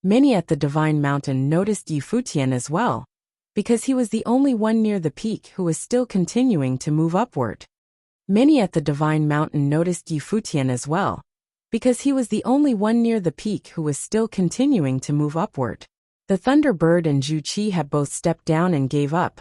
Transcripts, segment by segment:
Many at the Divine Mountain noticed Futian as well, because he was the only one near the peak who was still continuing to move upward. Many at the Divine Mountain noticed Futian as well, because he was the only one near the peak who was still continuing to move upward. The Thunderbird and Zhu Qi had both stepped down and gave up,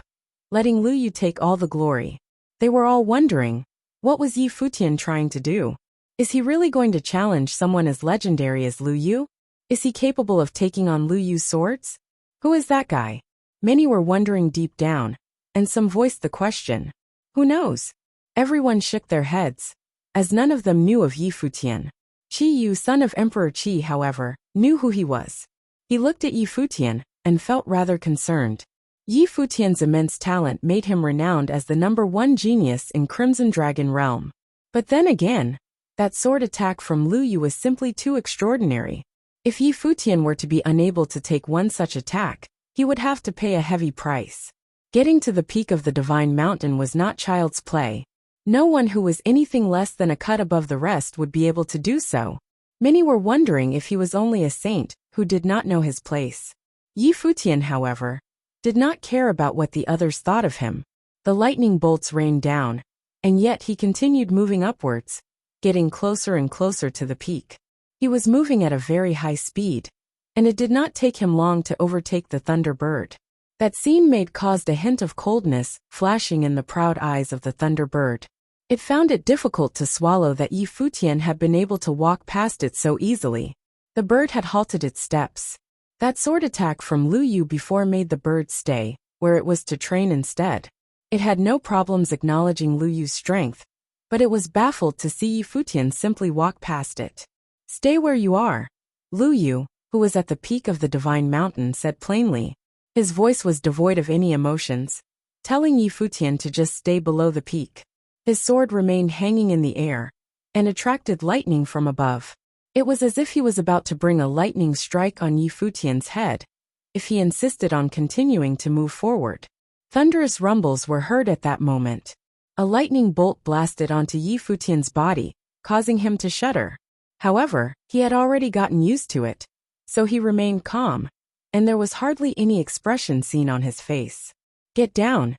letting Lu Yu take all the glory. They were all wondering, what was Futian trying to do? Is he really going to challenge someone as legendary as Lu Yu? Is he capable of taking on Lu Yu's swords? Who is that guy? Many were wondering deep down, and some voiced the question. Who knows? Everyone shook their heads, as none of them knew of Futian. Qi Yu, son of Emperor Qi, however, knew who he was. He looked at Futian and felt rather concerned. Futian's immense talent made him renowned as the #1 genius in Crimson Dragon Realm. But then again, that sword attack from Lu Yu was simply too extraordinary. If Futian were to be unable to take one such attack, he would have to pay a heavy price. Getting to the peak of the Divine Mountain was not child's play. No one who was anything less than a cut above the rest would be able to do so. Many were wondering if he was only a saint who did not know his place. Futian, however, did not care about what the others thought of him. The lightning bolts rained down, and yet he continued moving upwards, getting closer and closer to the peak. He was moving at a very high speed, and it did not take him long to overtake the Thunderbird. That scene caused a hint of coldness flashing in the proud eyes of the Thunderbird. It found it difficult to swallow that Futian had been able to walk past it so easily. The bird had halted its steps. That sword attack from Lu Yu before made the bird stay where it was to train instead. It had no problems acknowledging Lu Yu's strength, but it was baffled to see Futian simply walk past it. Stay where you are, Lu Yu, who was at the peak of the Divine Mountain, said plainly. His voice was devoid of any emotions, telling Futian to just stay below the peak. His sword remained hanging in the air and attracted lightning from above. It was as if he was about to bring a lightning strike on Futian's head if he insisted on continuing to move forward. Thunderous rumbles were heard at that moment. A lightning bolt blasted onto Futian's body, causing him to shudder. However, he had already gotten used to it, so he remained calm, and there was hardly any expression seen on his face. Get down.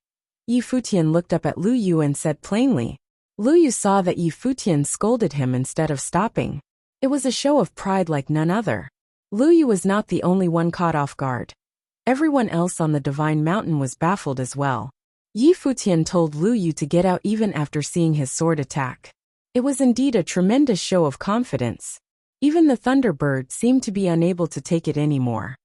Futian looked up at Lu Yu and said plainly. Lu Yu saw that Futian scolded him instead of stopping. It was a show of pride like none other. Lu Yu was not the only one caught off guard. Everyone else on the Divine Mountain was baffled as well. Futian told Lu Yu to get out even after seeing his sword attack. It was indeed a tremendous show of confidence. Even the Thunderbird seemed to be unable to take it anymore.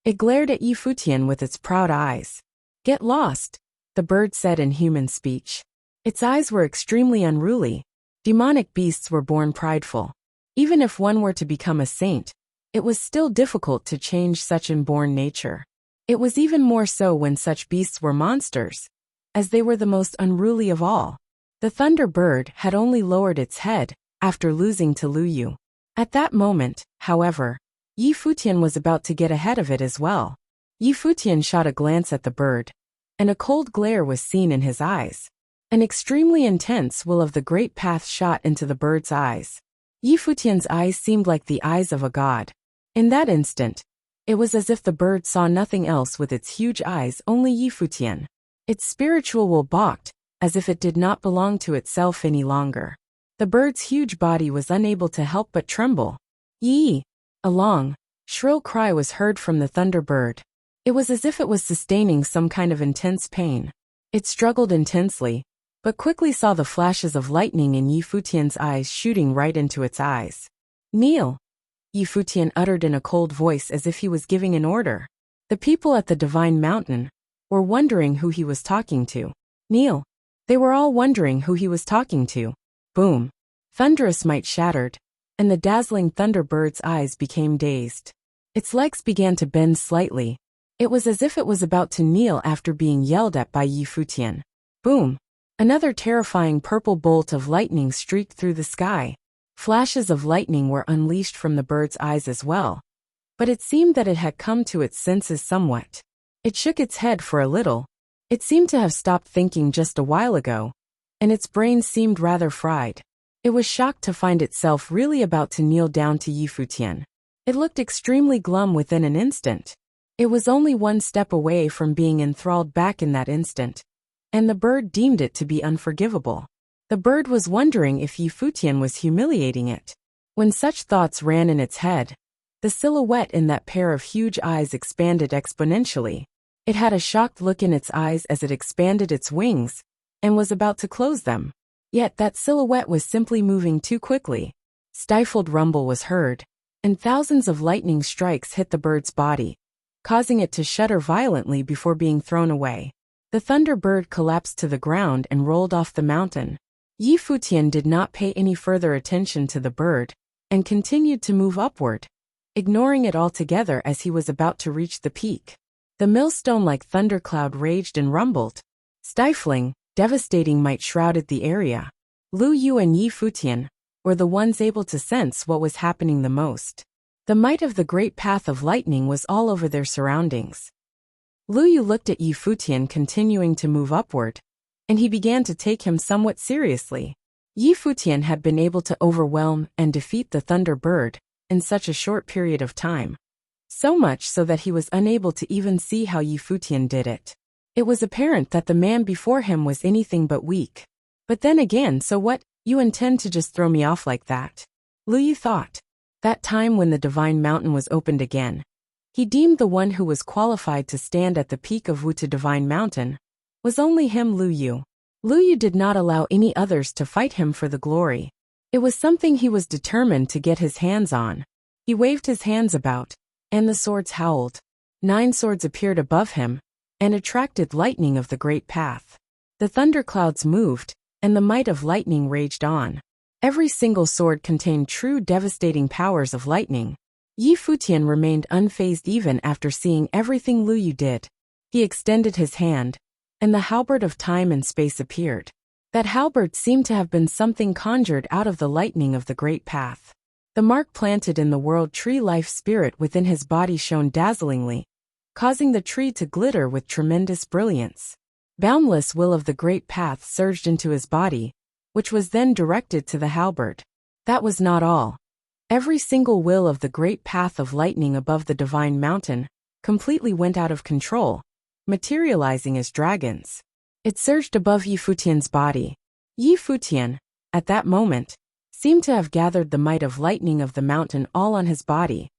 It glared at Futian with its proud eyes. Get lost, the bird said in human speech. Its eyes were extremely unruly. Demonic beasts were born prideful. Even if one were to become a saint, it was still difficult to change such inborn nature. It was even more so when such beasts were monsters, as they were the most unruly of all. The Thunderbird had only lowered its head after losing to Lu Yu. At that moment, however, Futian was about to get ahead of it as well. Futian shot a glance at the bird, and a cold glare was seen in his eyes. An extremely intense will of the great path shot into the bird's eyes. Futian's eyes seemed like the eyes of a god. In that instant, it was as if the bird saw nothing else with its huge eyes, only Futian. Its spiritual will balked, as if it did not belong to itself any longer. The bird's huge body was unable to help but tremble. Yee! A long, shrill cry was heard from the Thunderbird. It was as if it was sustaining some kind of intense pain. It struggled intensely, but quickly saw the flashes of lightning in Futian's eyes shooting right into its eyes. Kneel! Futian uttered in a cold voice as if he was giving an order. The people at the Divine Mountain were wondering who he was talking to. Kneel! They were all wondering who he was talking to. Boom! Thunderous might shattered, and the dazzling Thunderbird's eyes became dazed. Its legs began to bend slightly. It was as if it was about to kneel after being yelled at by Futian. Boom! Another terrifying purple bolt of lightning streaked through the sky. Flashes of lightning were unleashed from the bird's eyes as well, but it seemed that it had come to its senses somewhat. It shook its head for a little. It seemed to have stopped thinking just a while ago, and its brain seemed rather fried. It was shocked to find itself really about to kneel down to Futian. It looked extremely glum within an instant. It was only one step away from being enthralled back in that instant, and the bird deemed it to be unforgivable. The bird was wondering if Futian was humiliating it. When such thoughts ran in its head, the silhouette in that pair of huge eyes expanded exponentially. It had a shocked look in its eyes as it expanded its wings and was about to close them. Yet that silhouette was simply moving too quickly. Stifled rumble was heard, and thousands of lightning strikes hit the bird's body, causing it to shudder violently before being thrown away. The thunder bird collapsed to the ground and rolled off the mountain. Futian did not pay any further attention to the bird and continued to move upward, ignoring it altogether as he was about to reach the peak. The millstone-like thundercloud raged and rumbled. Stifling, devastating might shrouded the area. Lu Yu and Futian were the ones able to sense what was happening the most. The might of the great path of lightning was all over their surroundings. Lu Yu looked at Futian continuing to move upward, and he began to take him somewhat seriously. Futian had been able to overwhelm and defeat the thunder bird in such a short period of time. So much so that he was unable to even see how Futian did it. It was apparent that the man before him was anything but weak. But then again, so what? You intend to just throw me off like that? Lu Yu thought. That time when the divine mountain was opened again, he deemed the one who was qualified to stand at the peak of Wuxia divine mountain was only him, Lu Yu. Lu Yu did not allow any others to fight him for the glory. It was something he was determined to get his hands on. He waved his hands about, and the swords howled. 9 swords appeared above him and attracted lightning of the great path. The thunderclouds moved, and the might of lightning raged on. Every single sword contained true devastating powers of lightning. Futian remained unfazed even after seeing everything Lu Yu did. He extended his hand, and the halberd of time and space appeared. That halberd seemed to have been something conjured out of the lightning of the great path. The mark planted in the world tree life spirit within his body shone dazzlingly, causing the tree to glitter with tremendous brilliance. Boundless will of the great path surged into his body, which was then directed to the halberd. That was not all. Every single will of the great path of lightning above the divine mountain completely went out of control, materializing as dragons. It surged above Futian's body. Futian, at that moment, seemed to have gathered the might of lightning of the mountain all on his body,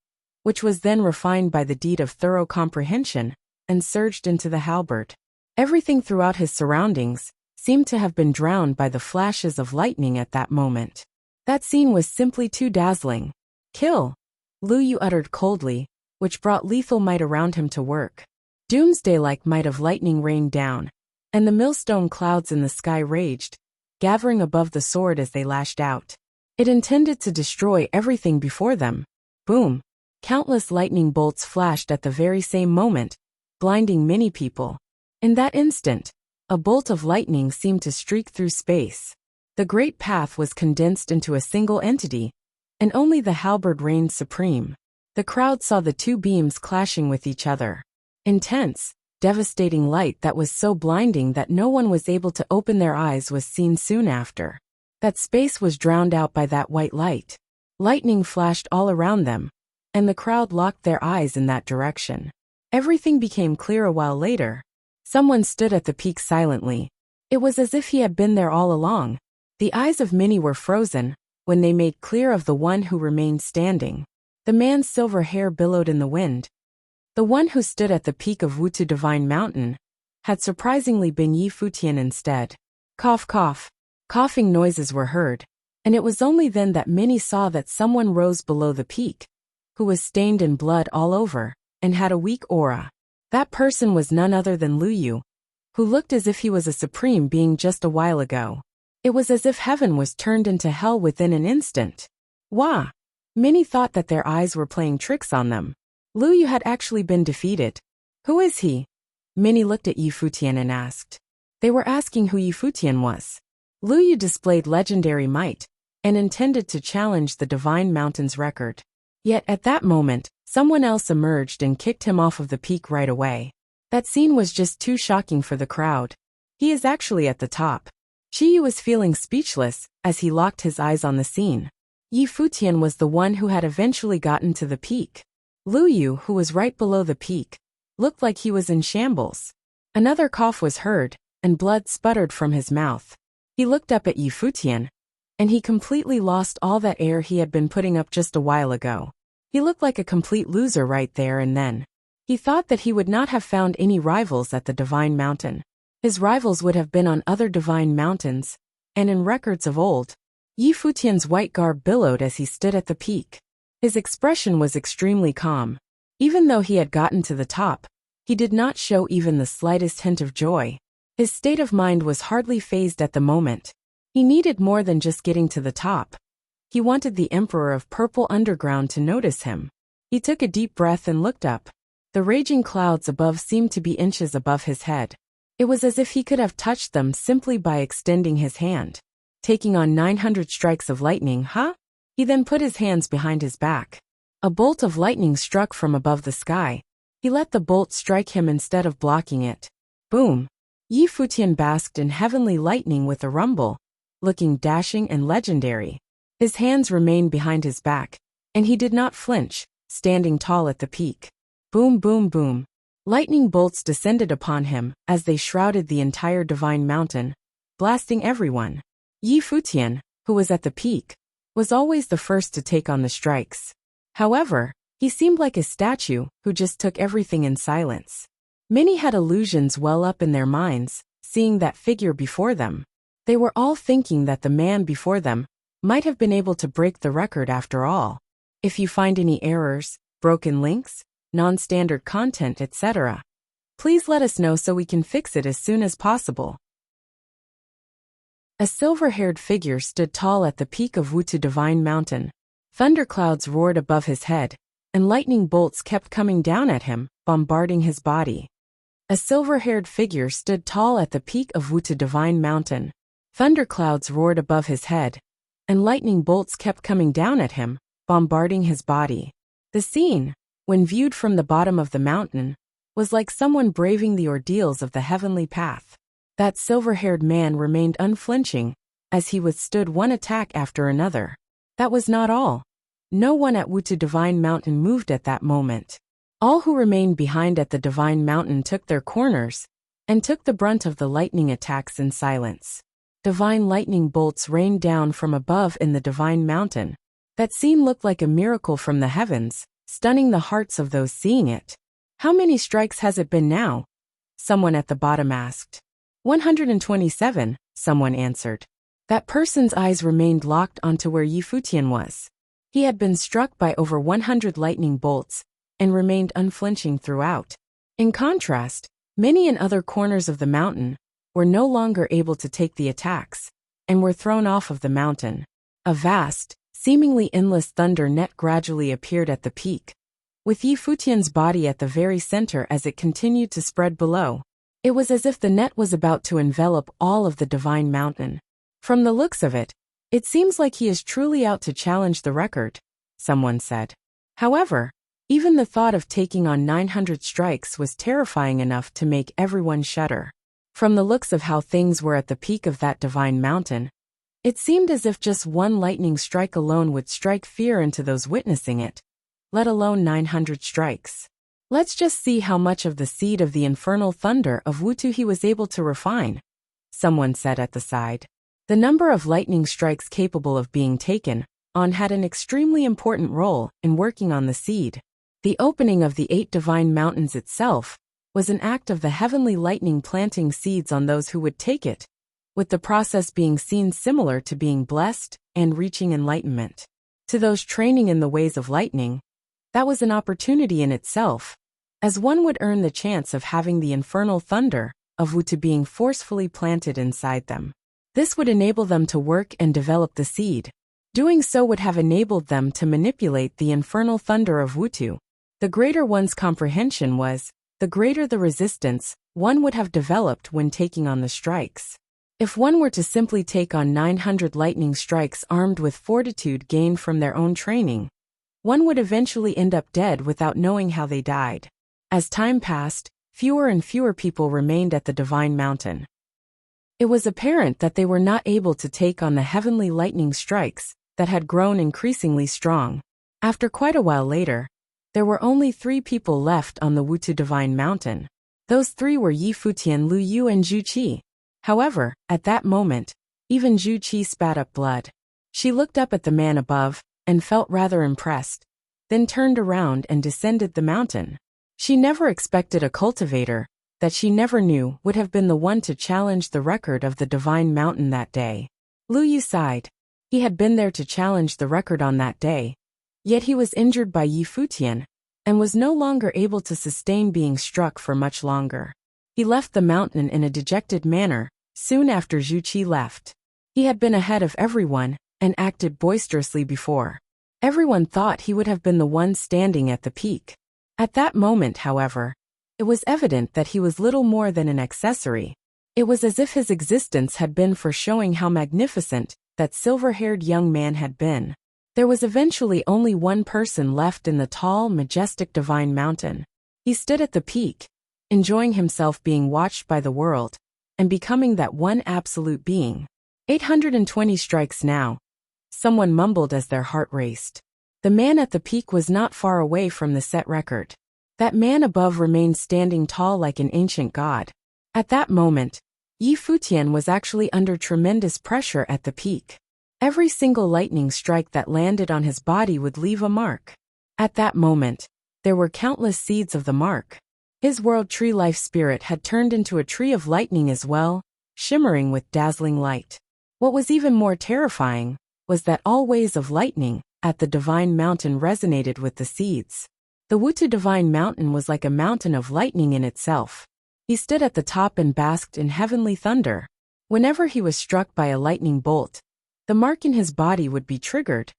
which was then refined by the deed of thorough comprehension, and surged into the halberd. Everything throughout his surroundings seemed to have been drowned by the flashes of lightning at that moment. That scene was simply too dazzling. Kill! Lu Yu uttered coldly, which brought lethal might around him to work. Doomsday-like might of lightning rained down, and the millstone clouds in the sky raged, gathering above the sword as they lashed out. It intended to destroy everything before them. Boom! Countless lightning bolts flashed at the very same moment, blinding many people. In that instant, a bolt of lightning seemed to streak through space. The great path was condensed into a single entity, and only the halberd reigned supreme. The crowd saw the two beams clashing with each other. Intense, devastating light that was so blinding that no one was able to open their eyes was seen soon after. That space was drowned out by that white light. Lightning flashed all around them, and the crowd locked their eyes in that direction. Everything became clear a while later. Someone stood at the peak silently. It was as if he had been there all along. The eyes of many were frozen when they made clear of the one who remained standing. The man's silver hair billowed in the wind. The one who stood at the peak of Wuxia Divine Mountain had surprisingly been Futian instead. Cough, cough. Coughing noises were heard, and it was only then that many saw that someone rose below the peak, who was stained in blood all over, and had a weak aura. That person was none other than Lu Yu, who looked as if he was a supreme being just a while ago. It was as if heaven was turned into hell within an instant. Wah! Many thought that their eyes were playing tricks on them. Lu Yu had actually been defeated. Who is he? Many looked at Futian and asked. They were asking who Futian was. Lu Yu displayed legendary might, and intended to challenge the Divine Mountain's record. Yet at that moment, someone else emerged and kicked him off of the peak right away. That scene was just too shocking for the crowd. He is actually at the top. Yu was feeling speechless as he locked his eyes on the scene. Yi Futian was the one who had eventually gotten to the peak. Lu Yu, who was right below the peak, looked like he was in shambles. Another cough was heard, and blood sputtered from his mouth. He looked up at Yi Futian, and he completely lost all that air he had been putting up just a while ago. He looked like a complete loser right there and then. He thought that he would not have found any rivals at the Divine Mountain. His rivals would have been on other divine mountains, and in records of old. Yi Futian's white garb billowed as he stood at the peak. His expression was extremely calm. Even though he had gotten to the top, he did not show even the slightest hint of joy. His state of mind was hardly fazed at the moment. He needed more than just getting to the top. He wanted the Emperor of Purple Underground to notice him. He took a deep breath and looked up. The raging clouds above seemed to be inches above his head. It was as if he could have touched them simply by extending his hand. Taking on 900 strikes of lightning, huh? He then put his hands behind his back. A bolt of lightning struck from above the sky. He let the bolt strike him instead of blocking it. Boom! Yi Futian basked in heavenly lightning with a rumble, looking dashing and legendary. His hands remained behind his back, and he did not flinch, standing tall at the peak. Boom, boom, boom. Lightning bolts descended upon him as they shrouded the entire Divine Mountain, blasting everyone. Yi Futian, who was at the peak, was always the first to take on the strikes. However, he seemed like a statue who just took everything in silence. Many had illusions well up in their minds, seeing that figure before them. They were all thinking that the man before them might have been able to break the record after all. If you find any errors, broken links, non-standard content, etc., please let us know so we can fix it as soon as possible. A silver-haired figure stood tall at the peak of Wuxia Divine Mountain. Thunderclouds roared above his head, and lightning bolts kept coming down at him, bombarding his body. A silver-haired figure stood tall at the peak of Wuxia Divine Mountain. Thunderclouds roared above his head, and lightning bolts kept coming down at him, bombarding his body. The scene, when viewed from the bottom of the mountain, was like someone braving the ordeals of the heavenly path. That silver-haired man remained unflinching, as he withstood one attack after another. That was not all. No one at Wuxia Divine Mountain moved at that moment. All who remained behind at the Divine Mountain took their corners, and took the brunt of the lightning attacks in silence. Divine lightning bolts rained down from above in the Divine Mountain. That scene looked like a miracle from the heavens, stunning the hearts of those seeing it. How many strikes has it been now? Someone at the bottom asked. 127, someone answered. That person's eyes remained locked onto where Yi Futian was. He had been struck by over 100 lightning bolts, and remained unflinching throughout. In contrast, many in other corners of the mountain were no longer able to take the attacks, and were thrown off of the mountain. A vast, seemingly endless thunder net gradually appeared at the peak, with Yi Futian's body at the very center as it continued to spread below. It was as if the net was about to envelop all of the Divine Mountain. From the looks of it, it seems like he is truly out to challenge the record, someone said. However, even the thought of taking on 900 strikes was terrifying enough to make everyone shudder. From the looks of how things were at the peak of that Divine Mountain, it seemed as if just one lightning strike alone would strike fear into those witnessing it, let alone 900 strikes. Let's just see how much of the seed of the infernal thunder of Wuxia he was able to refine, someone said at the side. The number of lightning strikes capable of being taken on had an extremely important role in working on the seed. The opening of the 8 Divine Mountains itself was an act of the heavenly lightning planting seeds on those who would take it, with the process being seen similar to being blessed and reaching enlightenment. To those training in the ways of lightning, that was an opportunity in itself, as one would earn the chance of having the infernal thunder of Wuxia being forcefully planted inside them. This would enable them to work and develop the seed. Doing so would have enabled them to manipulate the infernal thunder of Wuxia. The greater one's comprehension was, the greater the resistance one would have developed when taking on the strikes. If one were to simply take on 900 lightning strikes armed with fortitude gained from their own training, one would eventually end up dead without knowing how they died. As time passed, fewer and fewer people remained at the Divine Mountain. It was apparent that they were not able to take on the heavenly lightning strikes that had grown increasingly strong. After quite a while later, there were only 3 people left on the Wutu Divine Mountain. Those 3 were Yi Futian, Lu Yu and Zhu Qi. However, at that moment, even Zhu Qi spat up blood. She looked up at the man above, and felt rather impressed, then turned around and descended the mountain. She never expected a cultivator, that she never knew would have been the one to challenge the record of the Divine Mountain that day. Lu Yu sighed. He had been there to challenge the record on that day, yet he was injured by Yi Futian, and was no longer able to sustain being struck for much longer. He left the mountain in a dejected manner, soon after Zhu Qi left. He had been ahead of everyone, and acted boisterously before. Everyone thought he would have been the one standing at the peak. At that moment, however, it was evident that he was little more than an accessory. It was as if his existence had been for showing how magnificent that silver-haired young man had been. There was eventually only one person left in the tall, majestic Divine Mountain. He stood at the peak, enjoying himself being watched by the world, and becoming that one absolute being. 820 strikes now. Someone mumbled as their heart raced. The man at the peak was not far away from the set record. That man above remained standing tall like an ancient god. At that moment, Yi Futian was actually under tremendous pressure at the peak. Every single lightning strike that landed on his body would leave a mark. At that moment, there were countless seeds of the mark. His world tree life spirit had turned into a tree of lightning as well, shimmering with dazzling light. What was even more terrifying was that all ways of lightning at the Divine Mountain resonated with the seeds. The Wutu Divine Mountain was like a mountain of lightning in itself. He stood at the top and basked in heavenly thunder. Whenever he was struck by a lightning bolt, the mark in his body would be triggered,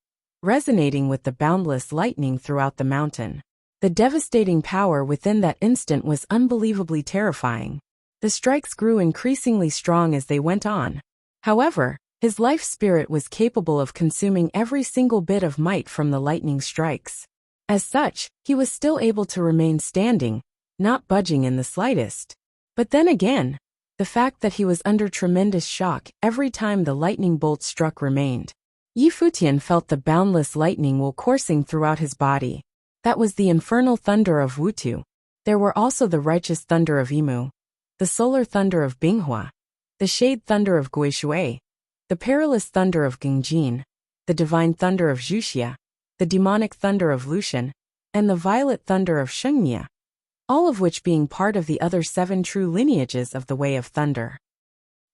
resonating with the boundless lightning throughout the mountain. The devastating power within that instant was unbelievably terrifying. The strikes grew increasingly strong as they went on. However, his life spirit was capable of consuming every single bit of might from the lightning strikes. As such, he was still able to remain standing, not budging in the slightest. But then again, the fact that he was under tremendous shock every time the lightning bolt struck remained. Yi Futian felt the boundless lightning will coursing throughout his body. That was the infernal thunder of Wutu. There were also the righteous thunder of Imu, the solar thunder of Binghua, the shade thunder of Guishui, the perilous thunder of Gengjin, the divine thunder of Wuxia, the demonic thunder of Lucian, and the violet thunder of Shengmia, all of which being part of the other 7 true lineages of the Way of Thunder.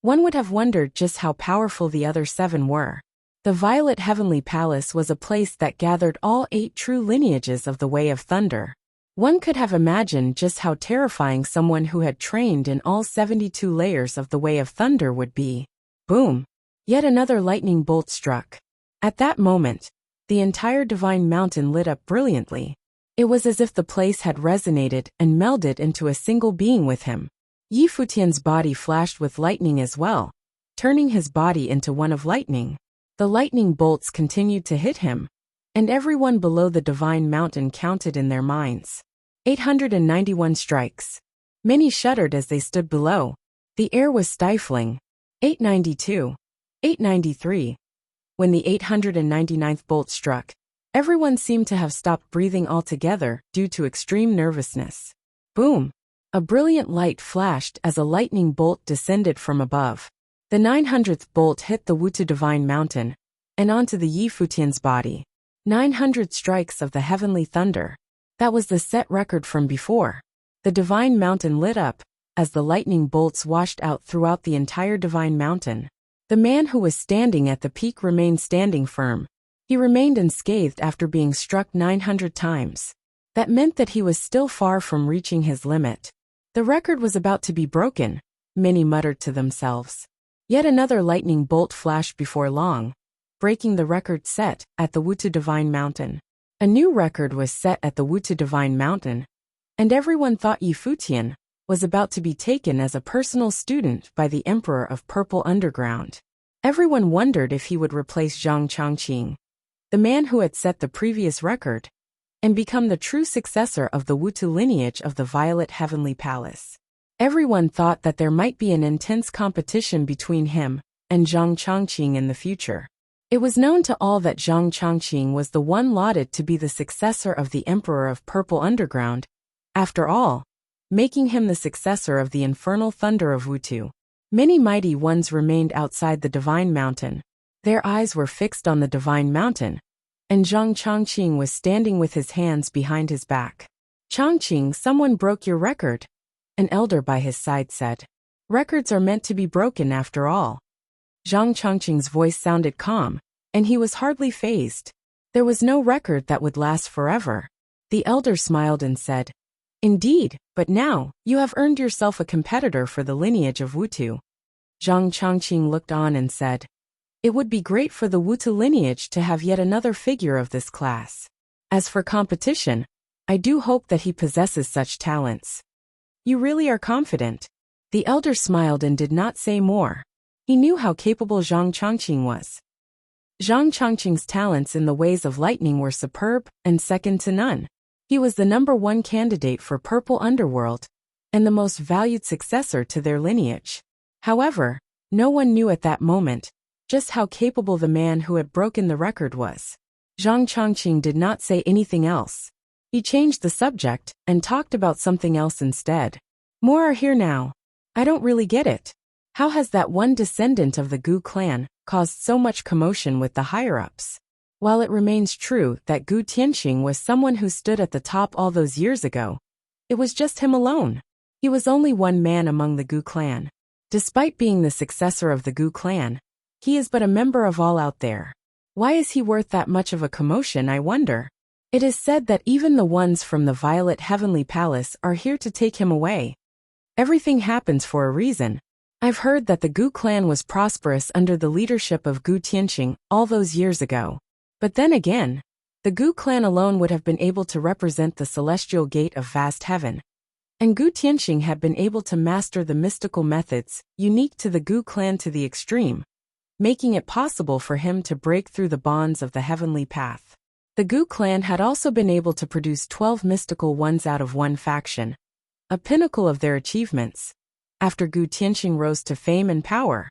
One would have wondered just how powerful the other 7 were. The Violet Heavenly Palace was a place that gathered all 8 true lineages of the Way of Thunder. One could have imagined just how terrifying someone who had trained in all 72 layers of the Way of Thunder would be. Boom! Yet another lightning bolt struck. At that moment, the entire Divine Mountain lit up brilliantly. It was as if the place had resonated and melded into a single being with him. Yi Futian's body flashed with lightning as well, turning his body into one of lightning. The lightning bolts continued to hit him, and everyone below the Divine Mountain counted in their minds. 891 strikes. Many shuddered as they stood below. The air was stifling. 892. 893. When the 899th bolt struck, everyone seemed to have stopped breathing altogether due to extreme nervousness. Boom! A brilliant light flashed as a lightning bolt descended from above. The 900th bolt hit the Wutu Divine Mountain, and onto the Yi Futian's body. 900 strikes of the heavenly thunder. That was the set record from before. The Divine Mountain lit up, as the lightning bolts washed out throughout the entire Divine Mountain. The man who was standing at the peak remained standing firm. He remained unscathed after being struck 900 times. That meant that he was still far from reaching his limit. The record was about to be broken, many muttered to themselves. Yet another lightning bolt flashed before long, breaking the record set at the Wutu Divine Mountain. A new record was set at the Wutu Divine Mountain, and everyone thought Yi Futian was about to be taken as a personal student by the Emperor of Purple Underground. Everyone wondered if he would replace Zhang Changqing, the man who had set the previous record, and become the true successor of the Wutu lineage of the Violet Heavenly Palace. Everyone thought that there might be an intense competition between him and Zhang Changqing in the future. It was known to all that Zhang Chongqing was the one lauded to be the successor of the Emperor of Purple Underground, after all, making him the successor of the infernal thunder of Wutu. Many mighty ones remained outside the Divine Mountain. Their eyes were fixed on the Divine Mountain, and Zhang Chongqing was standing with his hands behind his back. "Chongqing, someone broke your record," an elder by his side said. "Records are meant to be broken after all." Zhang Chongqing's voice sounded calm, and he was hardly fazed. There was no record that would last forever. The elder smiled and said, "Indeed, but now, you have earned yourself a competitor for the lineage of Wutu." Zhang Chongqing looked on and said, "It would be great for the Wutu lineage to have yet another figure of this class. As for competition, I do hope that he possesses such talents." "You really are confident?" The elder smiled and did not say more. He knew how capable Zhang Chongqing was. Zhang Chongqing's talents in the ways of lightning were superb and second to none. He was the #1 candidate for Purple Underworld, and the most valued successor to their lineage. However, no one knew at that moment just how capable the man who had broken the record was. Zhang Chongqing did not say anything else. He changed the subject and talked about something else instead. "More are here now. I don't really get it. How has that one descendant of the Gu clan caused so much commotion with the higher-ups? While it remains true that Gu Tianxing was someone who stood at the top all those years ago, it was just him alone. He was only one man among the Gu clan. Despite being the successor of the Gu clan, he is but a member of all out there. Why is he worth that much of a commotion, I wonder? It is said that even the ones from the Violet Heavenly Palace are here to take him away. Everything happens for a reason. I've heard that the Gu clan was prosperous under the leadership of Gu Tianxing all those years ago. But then again, the Gu clan alone would have been able to represent the celestial gate of vast heaven. And Gu Tianxing had been able to master the mystical methods unique to the Gu clan to the extreme, making it possible for him to break through the bonds of the heavenly path. The Gu clan had also been able to produce 12 mystical ones out of one faction, a pinnacle of their achievements, after Gu Tianxing rose to fame and power,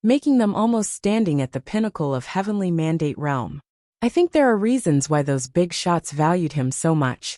making them almost standing at the pinnacle of heavenly mandate realm. I think there are reasons why those big shots valued him so much.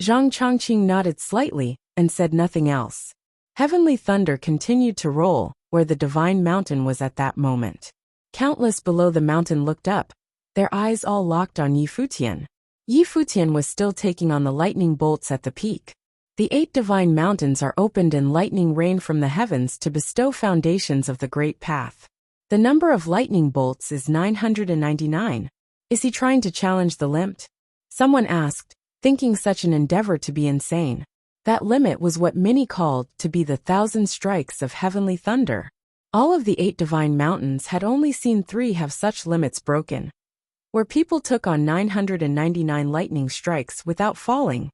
Zhang Chongqing nodded slightly and said nothing else. Heavenly thunder continued to roll where the Divine Mountain was at that moment. Countless below the mountain looked up, their eyes all locked on Yi Futian. Yi Futian was still taking on the lightning bolts at the peak. The 8 divine mountains are opened and lightning rain from the heavens to bestow foundations of the great path. The number of lightning bolts is 999. Is he trying to challenge the limit? Someone asked, thinking such an endeavor to be insane. That limit was what many called to be the 1,000 strikes of heavenly thunder. All of the 8 divine mountains had only seen 3 have such limits broken, where people took on 999 lightning strikes without falling,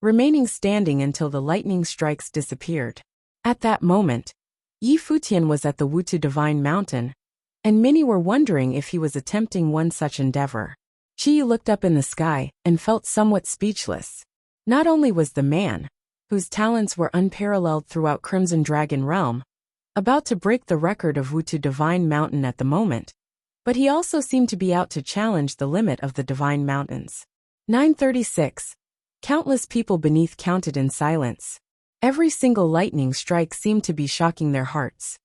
remaining standing until the lightning strikes disappeared. At that moment, Yi Futian was at the Wutu Divine Mountain, and many were wondering if he was attempting one such endeavor. Qi looked up in the sky and felt somewhat speechless. Not only was the man, whose talents were unparalleled throughout Crimson Dragon Realm, about to break the record of Wutu Divine Mountain at the moment, but he also seemed to be out to challenge the limit of the Divine Mountains. 936. Countless people beneath counted in silence. Every single lightning strike seemed to be shocking their hearts.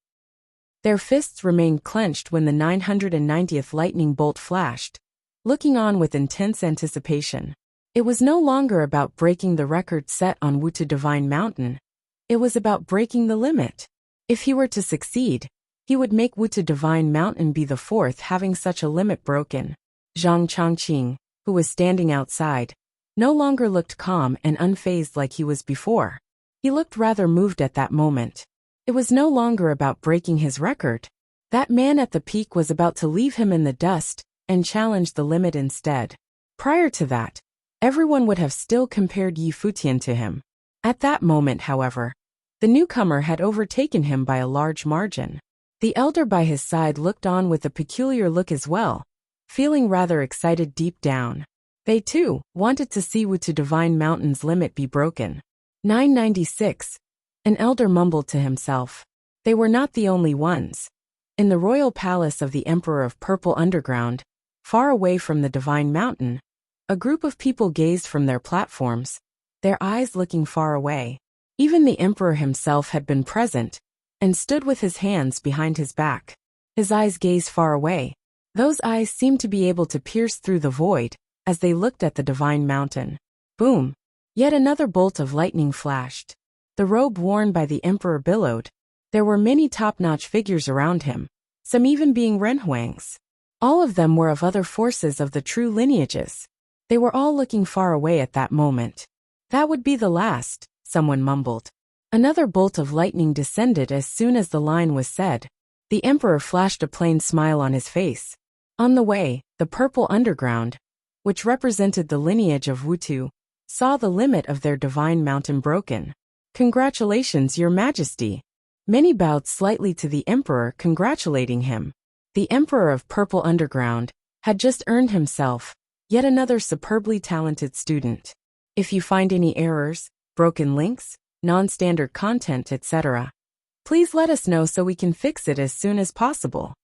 Their fists remained clenched when the 990th lightning bolt flashed, looking on with intense anticipation. It was no longer about breaking the record set on Wutu Divine Mountain. It was about breaking the limit. If he were to succeed, he would make Wutu Divine Mountain be the 4th having such a limit broken. Zhang Chongqing, who was standing outside, no longer looked calm and unfazed like he was before. He looked rather moved at that moment. It was no longer about breaking his record. That man at the peak was about to leave him in the dust and challenge the limit instead. Prior to that, everyone would have still compared Yi Futian to him. At that moment, however, the newcomer had overtaken him by a large margin. The elder by his side looked on with a peculiar look as well, feeling rather excited deep down. They too wanted to see Wutu Divine Mountain's limit be broken. 996. An elder mumbled to himself. They were not the only ones. In the royal palace of the Emperor of Purple Underground, far away from the Divine Mountain, a group of people gazed from their platforms, their eyes looking far away. Even the emperor himself had been present, and stood with his hands behind his back. His eyes gazed far away. Those eyes seemed to be able to pierce through the void, as they looked at the Divine Mountain. Boom! Yet another bolt of lightning flashed. The robe worn by the emperor billowed. There were many top-notch figures around him, some even being renhuangs. All of them were of other forces of the true lineages. They were all looking far away at that moment. That would be the last, someone mumbled. Another bolt of lightning descended as soon as the line was said. The emperor flashed a plain smile on his face. On the way, the Purple Underground, which represented the lineage of Wutu, saw the limit of their divine mountain broken. Congratulations, Your Majesty. Many bowed slightly to the emperor, congratulating him. The emperor of Purple Underground had just earned himself yet another superbly talented student. If you find any errors, broken links, non-standard content, etc., please let us know so we can fix it as soon as possible.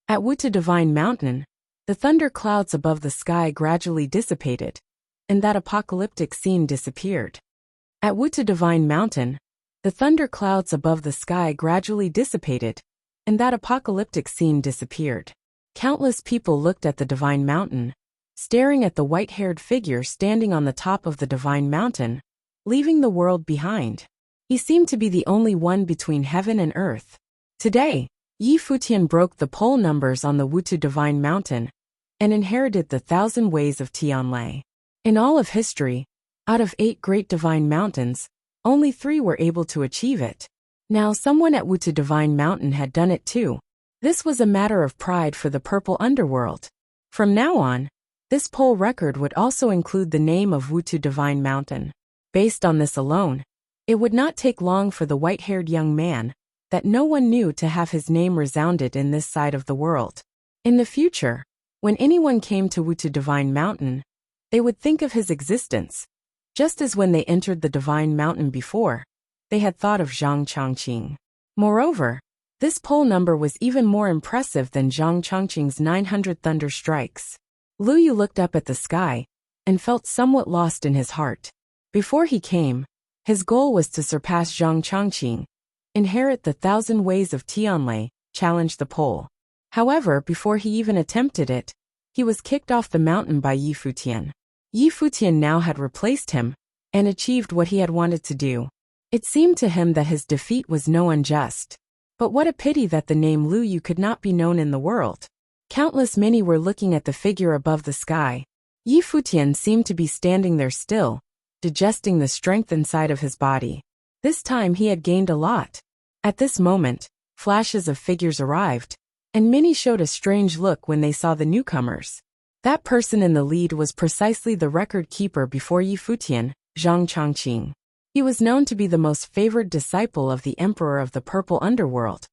At Wutu Divine Mountain, the thunder clouds above the sky gradually dissipated, and that apocalyptic scene disappeared. At Wutu Divine Mountain, the thunder clouds above the sky gradually dissipated, and that apocalyptic scene disappeared. Countless people looked at the Divine Mountain, staring at the white-haired figure standing on the top of the Divine Mountain, leaving the world behind. He seemed to be the only one between heaven and earth. Today, Futian broke the poll numbers on the Wutu Divine Mountain and inherited the 1,000 ways of Tianlai. In all of history, out of 8 great divine mountains, only 3 were able to achieve it. Now someone at Wutu Divine Mountain had done it too. This was a matter of pride for the Purple Underworld. From now on, this poll record would also include the name of Wutu Divine Mountain. Based on this alone, it would not take long for the white-haired young man that no one knew to have his name resounded in this side of the world. In the future, when anyone came to Wutu Divine Mountain, they would think of his existence, just as when they entered the Divine Mountain before, they had thought of Zhang Chongqing. Moreover, this poll number was even more impressive than Zhang Chongqing's 900 thunder strikes. Lu Yu looked up at the sky and felt somewhat lost in his heart. Before he came, his goal was to surpass Zhang Chongqing, inherit the 1,000 ways of Tianlai, challenge the poll. However, before he even attempted it, he was kicked off the mountain by Futian. Futian now had replaced him and achieved what he had wanted to do. It seemed to him that his defeat was no unjust. But what a pity that the name Lu Yu could not be known in the world. Countless many were looking at the figure above the sky. Futian seemed to be standing there still, digesting the strength inside of his body. This time he had gained a lot. At this moment, flashes of figures arrived, and many showed a strange look when they saw the newcomers. That person in the lead was precisely the record keeper before Futian, Zhang Chongqing. He was known to be the most favored disciple of the Emperor of the Purple Underworld,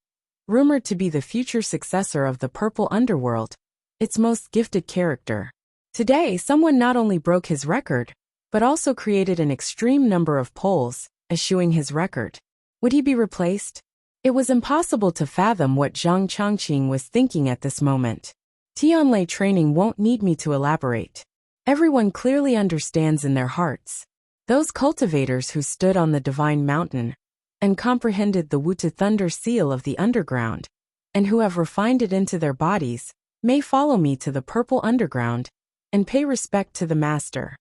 rumored to be the future successor of the Purple Underworld, its most gifted character. Today, someone not only broke his record, but also created an extreme number of polls, eschewing his record. Would he be replaced? It was impossible to fathom what Zhang Chongqing was thinking at this moment. Tianlai training won't need me to elaborate. Everyone clearly understands in their hearts. Those cultivators who stood on the Divine Mountain and comprehended the Wutu Thunder seal of the underground, and who have refined it into their bodies, may follow me to the Purple Underground and pay respect to the Master.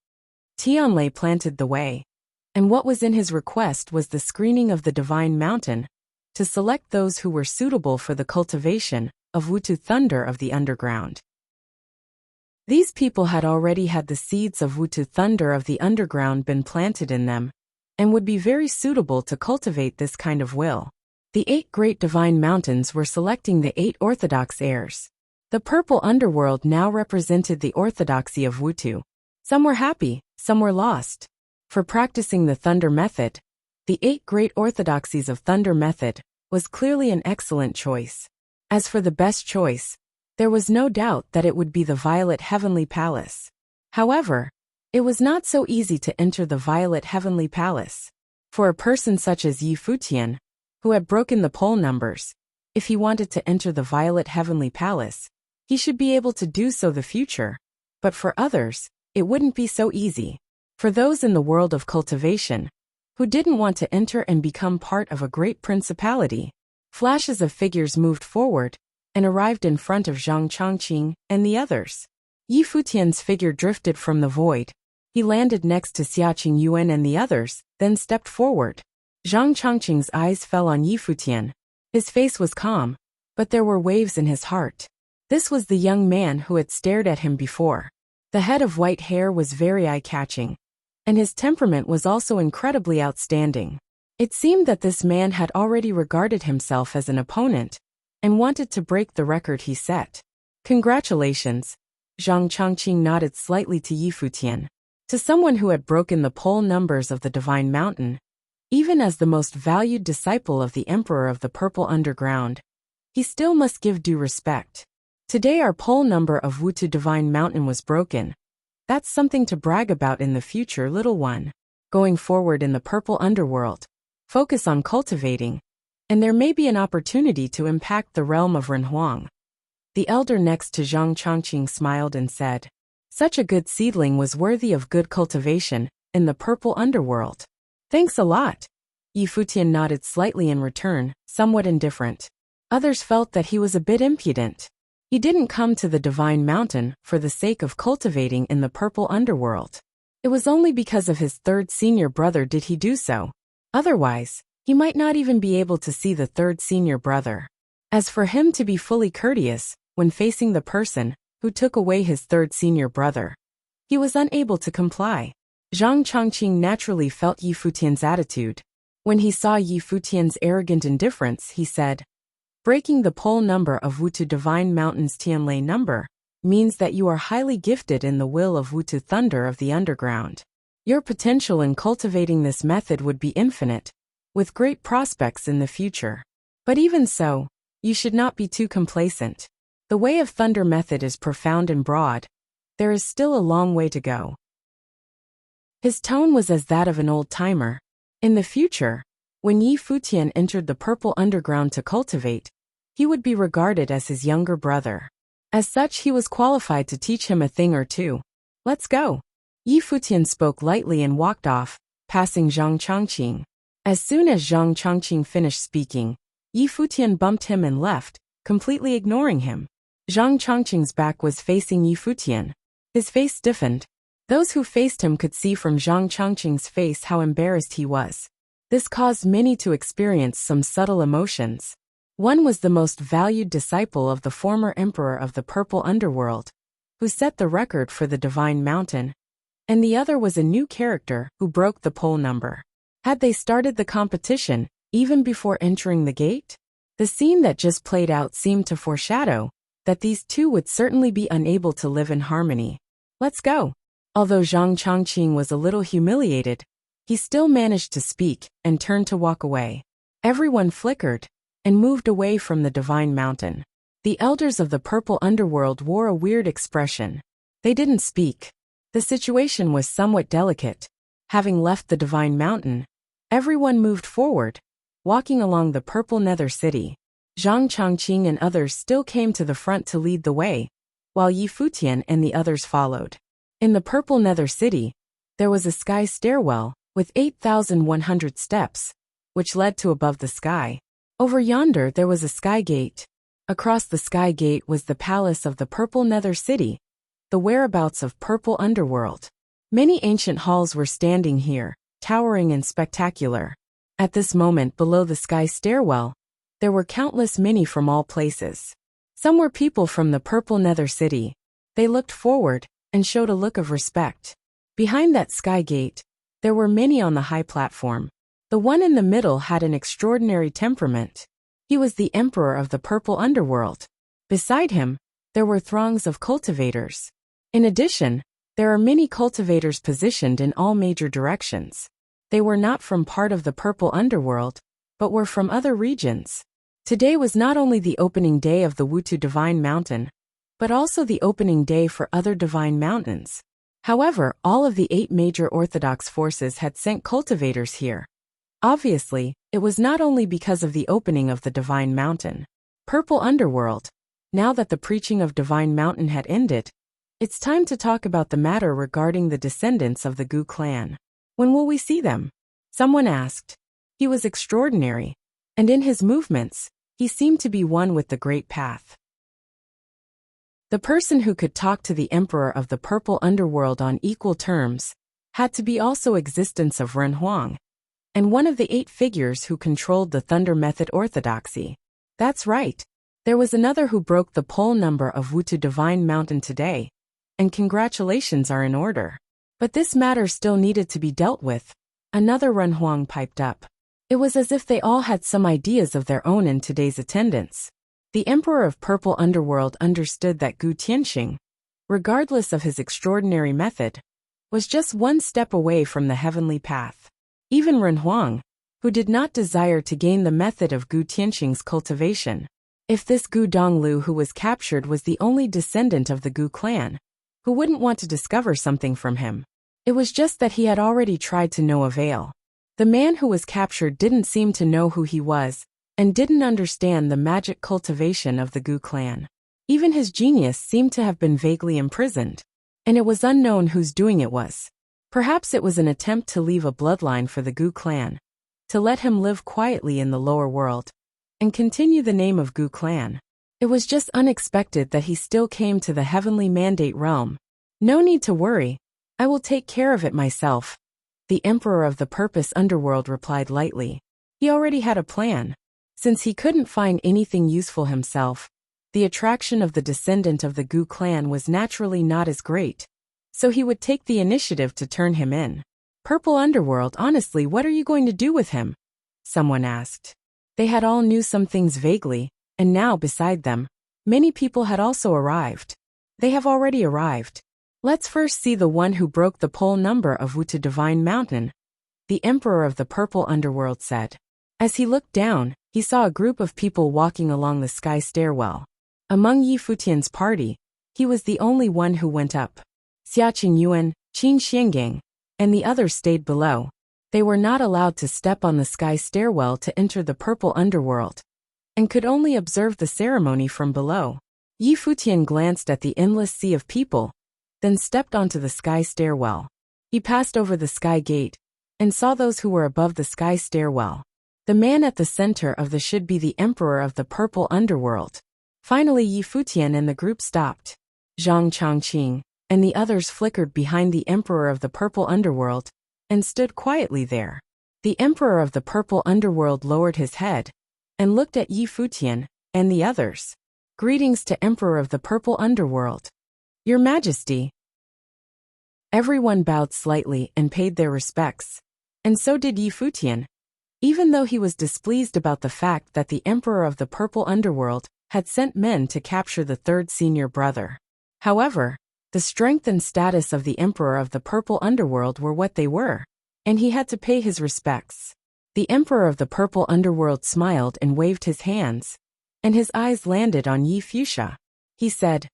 Tianlai planted the way, and what was in his request was the screening of the Divine Mountain to select those who were suitable for the cultivation of Wutu Thunder of the Underground. These people had already had the seeds of Wutu Thunder of the Underground been planted in them, and would be very suitable to cultivate this kind of will. The 8 great divine mountains were selecting the 8 orthodox heirs. The Purple Underworld now represented the orthodoxy of Wutu. Some were happy, some were lost. For practicing the Thunder Method, the 8 great orthodoxies of Thunder Method was clearly an excellent choice. As for the best choice, there was no doubt that it would be the Violet Heavenly Palace. However, it was not so easy to enter the Violet Heavenly Palace. For a person such as Futian, who had broken the pole numbers. If he wanted to enter the Violet Heavenly Palace, he should be able to do so the future. But for others, it wouldn't be so easy. For those in the world of cultivation, who didn't want to enter and become part of a great principality, flashes of figures moved forward and arrived in front of Zhang Chongqing and the others. Yi Futian's figure drifted from the void. He landed next to Xiaqing Yuan and the others, then stepped forward. Zhang Chongqing's eyes fell on Yi Futian. His face was calm, but there were waves in his heart. This was the young man who had stared at him before. The head of white hair was very eye-catching, and his temperament was also incredibly outstanding. It seemed that this man had already regarded himself as an opponent and wanted to break the record he set. Congratulations. Zhang Chongqing nodded slightly to Yi Futian. To someone who had broken the pole numbers of the Divine Mountain, even as the most valued disciple of the Emperor of the Purple Underground, he still must give due respect. Today our pole number of Wutu Divine Mountain was broken. That's something to brag about in the future, little one. Going forward in the Purple Underworld, focus on cultivating, and there may be an opportunity to impact the realm of Renhuang. The elder next to Zhang Chongqing smiled and said, such a good seedling was worthy of good cultivation in the Purple Underworld. Thanks a lot. Yi Futian nodded slightly in return, somewhat indifferent. Others felt that he was a bit impudent. He didn't come to the Divine Mountain for the sake of cultivating in the Purple Underworld. It was only because of his third senior brother did he do so. Otherwise, he might not even be able to see the third senior brother. As for him to be fully courteous when facing the person who took away his third senior brother, he was unable to comply. Zhang Chongqing naturally felt Yi Futian's attitude. When he saw Yi Futian's arrogant indifference, he said, breaking the pole number of Wutu Divine Mountain's Tianlei number means that you are highly gifted in the will of Wutu Thunder of the Underground. Your potential in cultivating this method would be infinite, with great prospects in the future. But even so, you should not be too complacent. The way of thunder method is profound and broad. There is still a long way to go. His tone was as that of an old-timer. In the future, when Yi Futian entered the Purple Underground to cultivate, he would be regarded as his younger brother. As such, he was qualified to teach him a thing or two. Let's go. Yi Futian spoke lightly and walked off, passing Zhang Chongqing. As soon as Zhang Chongqing finished speaking, Yi Futian bumped him and left, completely ignoring him. Zhang Chongqing's back was facing Yi Futian. His face stiffened. Those who faced him could see from Zhang Chongqing's face how embarrassed he was. This caused many to experience some subtle emotions. One was the most valued disciple of the former emperor of the Purple Underworld, who set the record for the Divine Mountain, and the other was a new character who broke the pole number. Had they started the competition even before entering the gate? The scene that just played out seemed to foreshadow that these two would certainly be unable to live in harmony. Let's go. Although Zhang Chongqing was a little humiliated, he still managed to speak and turned to walk away. Everyone flickered and moved away from the Divine Mountain. The elders of the Purple Underworld wore a weird expression. They didn't speak. The situation was somewhat delicate. Having left the Divine Mountain, everyone moved forward, walking along the Purple Nether City. Zhang Chongqing and others still came to the front to lead the way, while Yi Futian and the others followed. In the Purple Nether City, there was a sky stairwell with 8,100 steps, which led to above the sky. Over yonder there was a sky gate. Across the sky gate was the palace of the Purple Nether City, the whereabouts of Purple Underworld. Many ancient halls were standing here, towering and spectacular. At this moment below the sky stairwell, there were countless many from all places. Some were people from the Purple Nether City. They looked forward and showed a look of respect. Behind that sky gate, there were many on the high platform. The one in the middle had an extraordinary temperament. He was the emperor of the Purple Underworld. Beside him, there were throngs of cultivators. In addition, there are many cultivators positioned in all major directions. They were not from part of the Purple Underworld, but were from other regions. Today was not only the opening day of the Wutu Divine Mountain, but also the opening day for other divine mountains. However, all of the 8 major Orthodox forces had sent cultivators here. Obviously, it was not only because of the opening of the Divine Mountain. Purple Underworld. Now that the preaching of Divine Mountain had ended, it's time to talk about the matter regarding the descendants of the Gu clan. When will we see them? Someone asked. He was extraordinary, and in his movements, he seemed to be one with the great path. The person who could talk to the emperor of the Purple Underworld on equal terms had to be also existence of Ren Huang, and one of the 8 figures who controlled the Thunder Method orthodoxy. That's right. There was another who broke the poll number of Wutu Divine Mountain today, and congratulations are in order. But this matter still needed to be dealt with. Another Ren Huang piped up. It was as if they all had some ideas of their own in today's attendance. The Emperor of Purple Underworld understood that Gu Tianxing, regardless of his extraordinary method, was just one step away from the heavenly path. Even Ren Huang, who did not desire to gain the method of Gu Tianxing's cultivation. If this Gu Donglu who was captured was the only descendant of the Gu clan, who wouldn't want to discover something from him? It was just that he had already tried to no avail. The man who was captured didn't seem to know who he was, and didn't understand the magic cultivation of the Gu clan. Even his genius seemed to have been vaguely imprisoned, and it was unknown whose doing it was. Perhaps it was an attempt to leave a bloodline for the Gu clan, to let him live quietly in the lower world, and continue the name of Gu clan. It was just unexpected that he still came to the heavenly mandate realm. No need to worry, I will take care of it myself, the Emperor of the Purpose Underworld replied lightly. He already had a plan. Since he couldn't find anything useful himself, the attraction of the descendant of the Gu clan was naturally not as great, so he would take the initiative to turn him in. Purple Underworld, honestly, what are you going to do with him? Someone asked. They had all knew some things vaguely, and now beside them, many people had also arrived. They have already arrived. Let's first see the one who broke the poll number of Wutu Divine Mountain, the Emperor of the Purple Underworld said. As he looked down, he saw a group of people walking along the sky stairwell. Among Yi Futian's party, he was the only one who went up. Xia Qingyuan, Qin Xiangang, and the others stayed below. They were not allowed to step on the sky stairwell to enter the Purple Underworld, and could only observe the ceremony from below. Yi Futian glanced at the endless sea of people, then stepped onto the sky stairwell. He passed over the sky gate, and saw those who were above the sky stairwell. The man at the center of the should be the Emperor of the Purple Underworld. Finally Yi Futian and the group stopped. Zhang Changqing and the others flickered behind the Emperor of the Purple Underworld, and stood quietly there. The Emperor of the Purple Underworld lowered his head, and looked at Yi Futian and the others. Greetings to Emperor of the Purple Underworld. Your Majesty. Everyone bowed slightly and paid their respects, and so did Yi Futian, even though he was displeased about the fact that the Emperor of the Purple Underworld had sent men to capture the third senior brother. However, the strength and status of the Emperor of the Purple Underworld were what they were, and he had to pay his respects. The Emperor of the Purple Underworld smiled and waved his hands, and his eyes landed on Yi Fuxia. He said,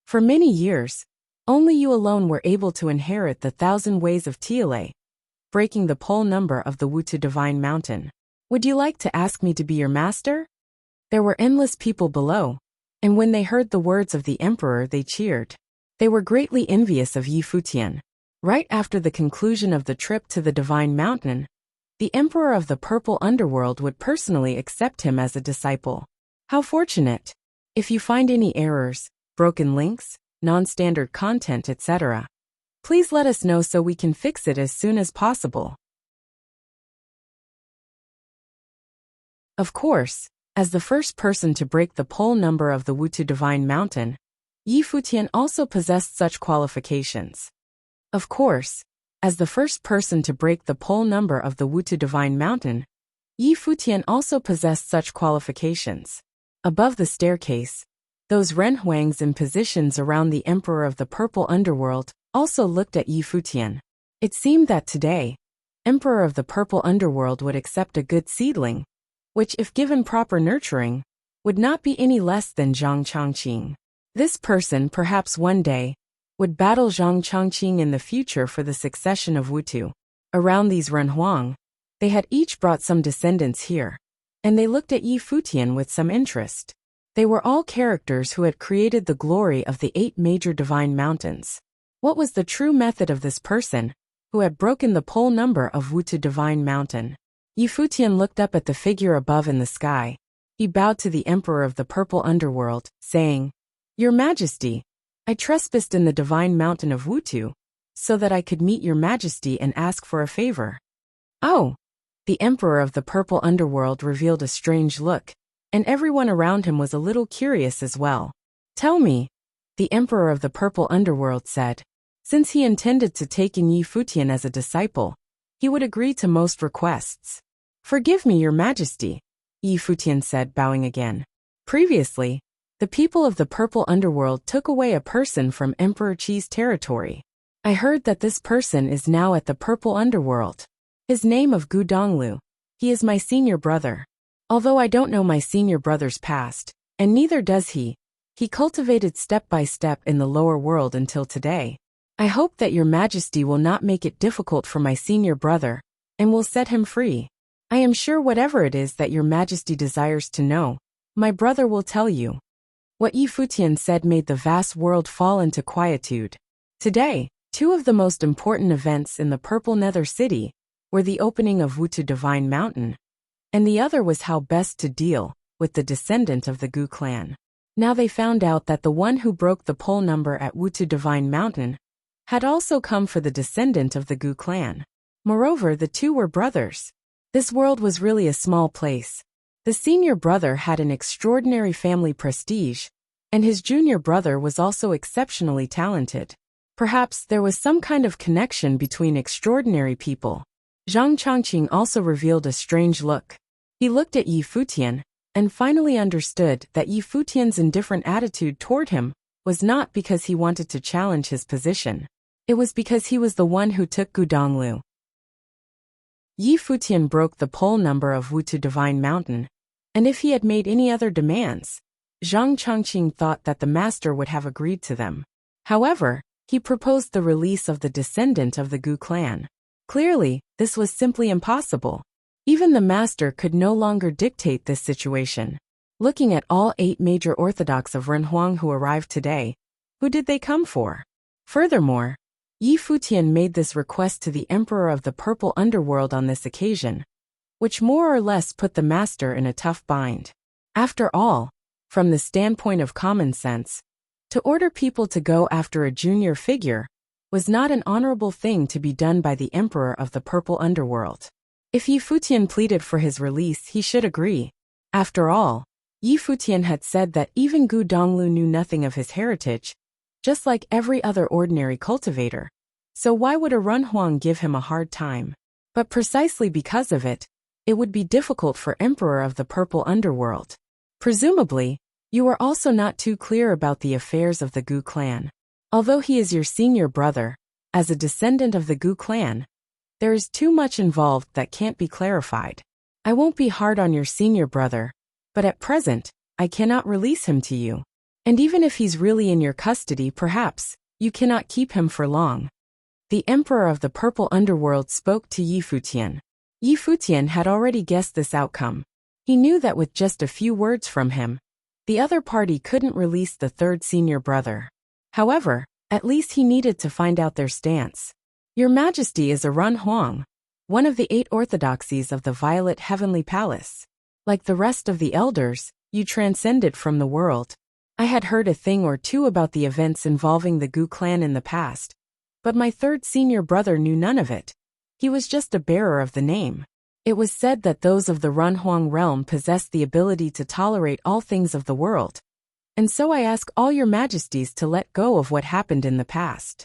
"For many years, only you alone were able to inherit the 1,000 ways of Tiele, breaking the poll number of the Wutu Divine Mountain. Would you like to ask me to be your master?" There were endless people below, and when they heard the words of the Emperor they cheered. They were greatly envious of Yi Futian. Right after the conclusion of the trip to the Divine Mountain, the Emperor of the Purple Underworld would personally accept him as a disciple. How fortunate! If you find any errors, broken links, non-standard content, etc., please let us know so we can fix it as soon as possible. Of course, as the first person to break the poll number of the Wutu Divine Mountain, Yi Futian also possessed such qualifications. Of course, as the first person to break the poll number of the Wutu Divine Mountain, Yi Futian also possessed such qualifications. Above the staircase, those Ren Huangs in positions around the Emperor of the Purple Underworld also looked at Yi Futian. It seemed that today, Emperor of the Purple Underworld would accept a good seedling, which if given proper nurturing, would not be any less than Zhang Changqing. This person perhaps one day would battle Zhang Changqing in the future for the succession of Wutu. Around these Ren Huang, They had each brought some descendants here, and they looked at Yi Futian with some interest. They were all characters who had created the glory of the 8 major divine mountains. What was the true method of this person, who had broken the pole number of Wuxia divine mountain? Yi Futian looked up at the figure above in the sky. He bowed to the emperor of the purple underworld, saying, "Your Majesty, I trespassed in the divine mountain of Wutu, so that I could meet your Majesty and ask for a favor." Oh! The emperor of the purple underworld revealed a strange look, and everyone around him was a little curious as well. "Tell me," the emperor of the purple underworld said. Since he intended to take in Yi Futian as a disciple, he would agree to most requests. "Forgive me, your Majesty," Yi Futian said, bowing again. Previously, the people of the purple underworld took away a person from Emperor Qi's territory. I heard that this person is now at the purple underworld. His name of Gu Donglu. He is my senior brother. Although I don't know my senior brother's past, and neither does he cultivated step by step in the lower world until today. I hope that your Majesty will not make it difficult for my senior brother, and will set him free. I am sure whatever it is that your Majesty desires to know, my brother will tell you." What Yi Futian said made the vast world fall into quietude. Today, 2 of the most important events in the Purple Nether City were the opening of Wutu Divine Mountain, and the other was how best to deal with the descendant of the Gu clan. Now they found out that the one who broke the pole number at Wutu Divine Mountain had also come for the descendant of the Gu clan. Moreover, the 2 were brothers. This world was really a small place. The senior brother had an extraordinary family prestige, and his junior brother was also exceptionally talented. Perhaps there was some kind of connection between extraordinary people. Zhang Chongqing also revealed a strange look. He looked at Yi Futian, and finally understood that Yi Futian's indifferent attitude toward him was not because he wanted to challenge his position. It was because he was the one who took Gu Donglu. Yi Futian broke the pole number of Wutu Divine Mountain, and if he had made any other demands, Zhang Chongqing thought that the master would have agreed to them. However, he proposed the release of the descendant of the Gu clan. Clearly, this was simply impossible. Even the master could no longer dictate this situation. Looking at all 8 major orthodox of Renhuang who arrived today, who did they come for? Furthermore, Yi Futian made this request to the emperor of the purple underworld on this occasion, which more or less put the master in a tough bind. After all, from the standpoint of common sense, to order people to go after a junior figure was not an honorable thing to be done by the emperor of the purple underworld. If Yi Futian pleaded for his release, he should agree. After all, Yi Futian had said that even Gu Donglu knew nothing of his heritage, just like every other ordinary cultivator. So why would a Renhuang give him a hard time? But precisely because of it, it would be difficult for emperor of the purple underworld. Presumably, you are also not too clear about the affairs of the Gu clan. Although he is your senior brother, as a descendant of the Gu clan, there is too much involved that can't be clarified. I won't be hard on your senior brother, but at present, I cannot release him to you. And even if he's really in your custody, perhaps you cannot keep him for long. The emperor of the purple underworld spoke to Yi Futian. Yi Futian had already guessed this outcome. He knew that with just a few words from him, the other party couldn't release the 3rd senior brother. However, at least he needed to find out their stance. Your Majesty is a Renhuang, one of the 8 orthodoxies of the Violet Heavenly Palace. Like the rest of the elders, you transcended from the world. I had heard a thing or two about the events involving the Gu clan in the past, but my 3rd senior brother knew none of it. He was just a bearer of the name. It was said that those of the Renhuang realm possessed the ability to tolerate all things of the world. And so I ask all your majesties to let go of what happened in the past.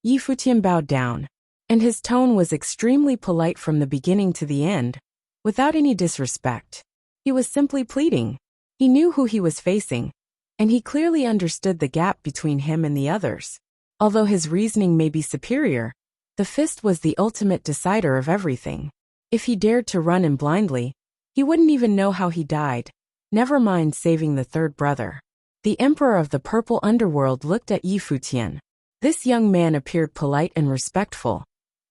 Yi Futian bowed down, and his tone was extremely polite from the beginning to the end, without any disrespect. He was simply pleading. He knew who he was facing, and he clearly understood the gap between him and the others. Although his reasoning may be superior, the fist was the ultimate decider of everything. If he dared to run in blindly, he wouldn't even know how he died, never mind saving the 3rd brother. The emperor of the purple underworld looked at Yi Futian. This young man appeared polite and respectful,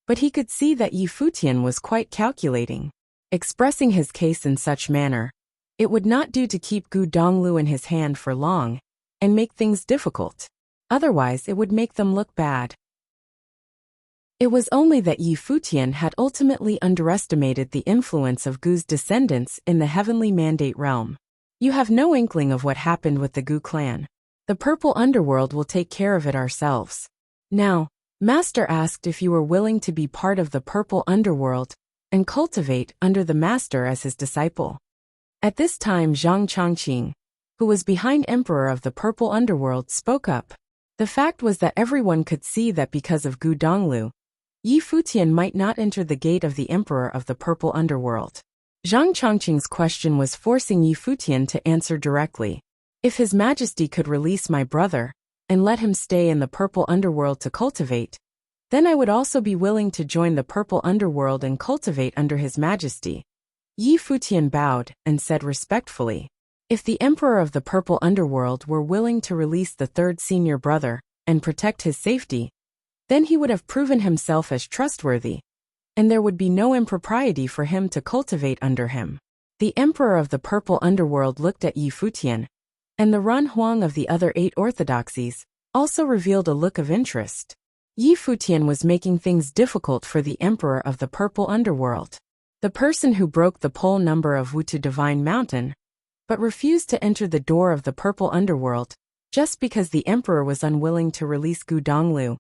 But he could see that Yi Futian was quite calculating. Expressing his case in such manner, it would not do to keep Gu Donglu in his hand for long and make things difficult. Otherwise it would make them look bad. It was only that Yi Futian had ultimately underestimated the influence of Gu's descendants in the heavenly mandate realm. You have no inkling of what happened with the Gu clan. The purple underworld will take care of it ourselves. Now, Master asked if you were willing to be part of the purple underworld and cultivate under the Master as his disciple. At this time Zhang Chongqing, who was behind Emperor of the purple underworld, spoke up. The fact was that everyone could see that because of Gu Donglu, Yi Futian might not enter the gate of the Emperor of the purple underworld. Zhang Chongqing's question was forcing Yi Futian to answer directly. If His Majesty could release my brother and let him stay in the purple underworld to cultivate, then I would also be willing to join the purple underworld and cultivate under His Majesty. Yi Futian bowed and said respectfully, if the Emperor of the purple underworld were willing to release the third senior brother and protect his safety, then he would have proven himself as trustworthy, and there would be no impropriety for him to cultivate under him. The Emperor of the purple underworld looked at Yi Futian, and the Ran Huang of the other 8 orthodoxies also revealed a look of interest. Yi Futian was making things difficult for the Emperor of the purple underworld. The person who broke the pole number of Wutu Divine Mountain, but refused to enter the door of the purple underworld, just because the Emperor was unwilling to release Gu Donglu.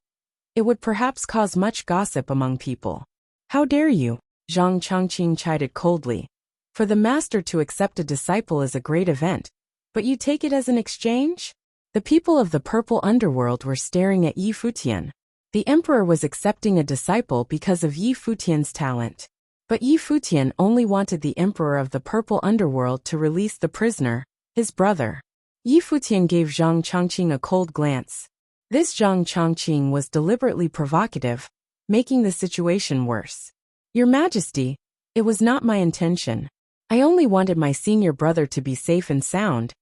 It would perhaps cause much gossip among people. How dare you? Zhang Chongqing chided coldly. For the Master to accept a disciple is a great event, but you take it as an exchange? The people of the purple underworld were staring at Yi Futian. The Emperor was accepting a disciple because of Yi Futian's talent. But Yi Futian only wanted the Emperor of the purple underworld to release the prisoner, his brother. Yi Futian gave Zhang Chongqing a cold glance. This Zhang Chongqing was deliberately provocative, making the situation worse. Your Majesty, it was not my intention. I only wanted my senior brother to be safe and sound.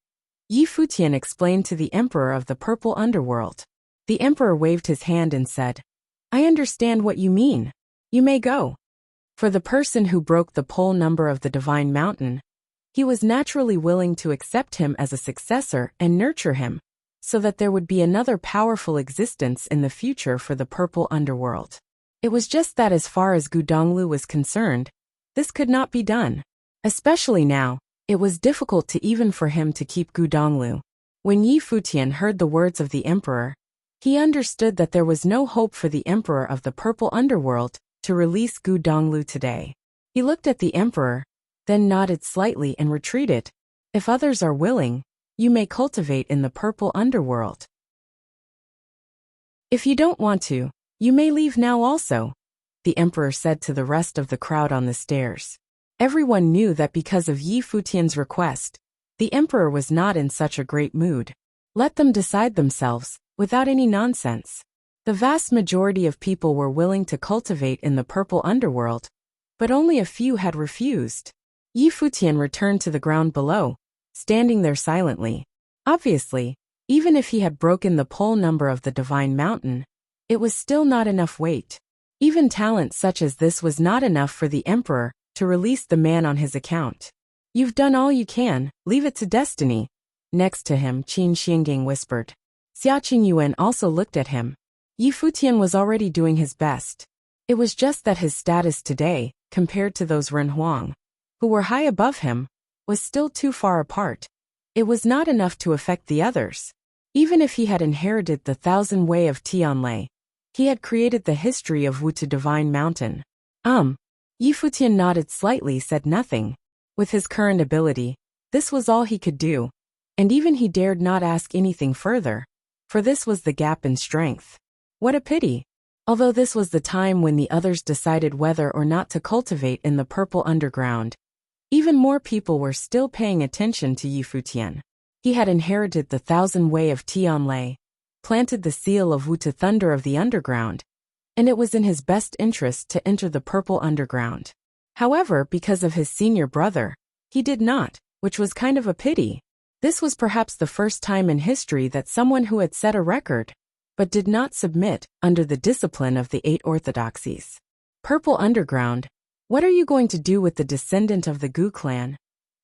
Yi Futian explained to the Emperor of the purple underworld. The Emperor waved his hand and said, I understand what you mean. You may go. For the person who broke the pole number of the Divine Mountain, he was naturally willing to accept him as a successor and nurture him, so that there would be another powerful existence in the future for the purple underworld. It was just that as far as Gu Donglu was concerned, this could not be done. Especially now, it was difficult to even for him to keep Gu Donglu. When Yi Futian heard the words of the Emperor, he understood that there was no hope for the Emperor of the purple underworld to release Gu Donglu today. He looked at the Emperor, then nodded slightly and retreated. If others are willing, you may cultivate in the purple underworld. If you don't want to, you may leave now also, the Emperor said to the rest of the crowd on the stairs. Everyone knew that because of Yi Futian's request, the Emperor was not in such a great mood. Let them decide themselves, without any nonsense. The vast majority of people were willing to cultivate in the purple underworld, but only a few had refused. Yi Futian returned to the ground below, standing there silently. Obviously, even if he had broken the pole number of the Divine Mountain, it was still not enough weight. Even talent such as this was not enough for the Emperor to release the man on his account. You've done all you can, leave it to destiny. Next to him, Qin Xiangang whispered. Xia Qingyuan also looked at him. Yi Futian was already doing his best. It was just that his status today, compared to those Ren Huang, who were high above him, was still too far apart. It was not enough to affect the others. Even if he had inherited the 1,000 Way of Tianlei, he had created the history of Wutu Divine Mountain. Yi Futian nodded slightly, said nothing. With his current ability, this was all he could do, and even he dared not ask anything further, for this was the gap in strength. What a pity! Although this was the time when the others decided whether or not to cultivate in the purple underground, even more people were still paying attention to Yi Futian. He had inherited the 1,000 Way of Tianlei, planted the seal of Wutu Thunder of the underground, and it was in his best interest to enter the purple underground. However, because of his senior brother, he did not, which was kind of a pity. This was perhaps the first time in history that someone who had set a record, but did not submit under the discipline of the 8 orthodoxies, Purple Underground, what are you going to do with the descendant of the Gu clan?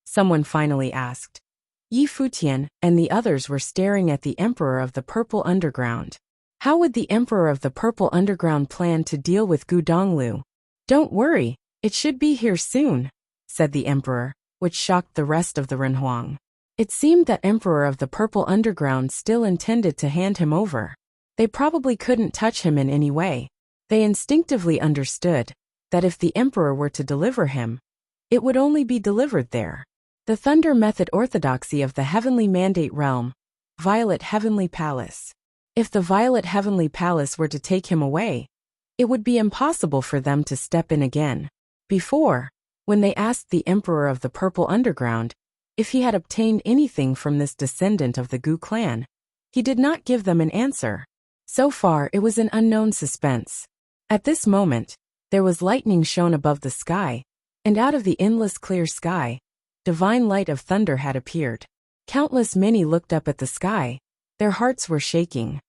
Someone finally asked. Yi Futian and the others were staring at the Emperor of the Purple Underground. How would the Emperor of the Purple Underground plan to deal with Gu Donglu? Don't worry, it should be here soon, said the Emperor, which shocked the rest of the Renhuang. It seemed that Emperor of the Purple Underground still intended to hand him over. They probably couldn't touch him in any way. They instinctively understood that if the Emperor were to deliver him, it would only be delivered there. The Thunder Method Orthodoxy of the Heavenly Mandate Realm, Violet Heavenly Palace. If the Violet Heavenly Palace were to take him away, it would be impossible for them to step in again. Before, when they asked the Emperor of the Purple Underground if he had obtained anything from this descendant of the Gu clan, he did not give them an answer. So far it was an unknown suspense. At this moment, there was lightning shone above the sky, and out of the endless clear sky, divine light of thunder had appeared. Countless many looked up at the sky, their hearts were shaking.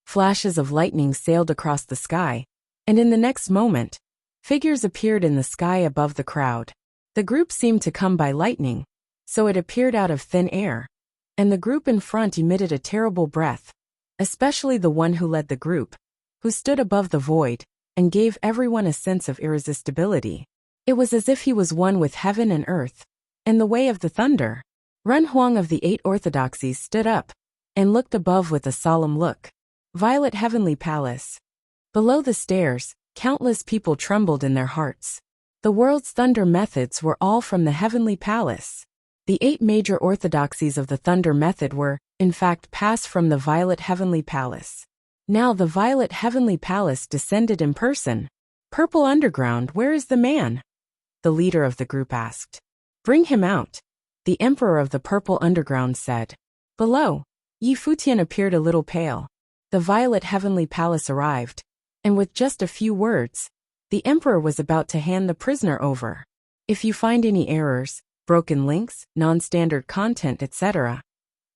Flashes of lightning sailed across the sky, and in the next moment, figures appeared in the sky above the crowd. The group seemed to come by lightning, so it appeared out of thin air, and the group in front emitted a terrible breath, especially the one who led the group, who stood above the void, and gave everyone a sense of irresistibility. It was as if he was one with heaven and earth, and the way of the thunder. Ren Huang of the 8 Orthodoxies stood up, and looked above with a solemn look. Violet Heavenly Palace. Below the stairs, countless people trembled in their hearts. The world's thunder methods were all from the Heavenly Palace. The 8 major orthodoxies of the thunder method were, in fact, passed from the Violet Heavenly Palace. Now the Violet Heavenly Palace descended in person. Purple Underground, where is the man? The leader of the group asked. Bring him out, the Emperor of the Purple Underground said. Below, Yi Futian appeared a little pale. The Violet Heavenly Palace arrived, and with just a few words, the Emperor was about to hand the prisoner over. If you find any errors, broken links, non-standard content, etc.,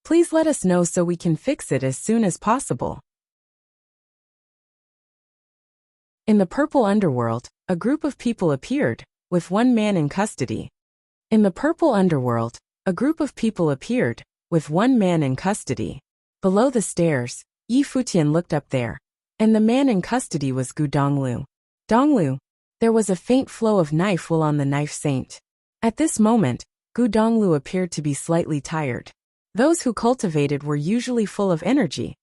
please let us know so we can fix it as soon as possible. In the Purple Underworld, a group of people appeared, with one man in custody. In the Purple Underworld, a group of people appeared, with one man in custody. Below the stairs, Yi Futian looked up there, and the man in custody was Gu Donglu. Donglu, there was a faint flow of knife while on the knife saint. At this moment, Gu Donglu appeared to be slightly tired. Those who cultivated were usually full of energy,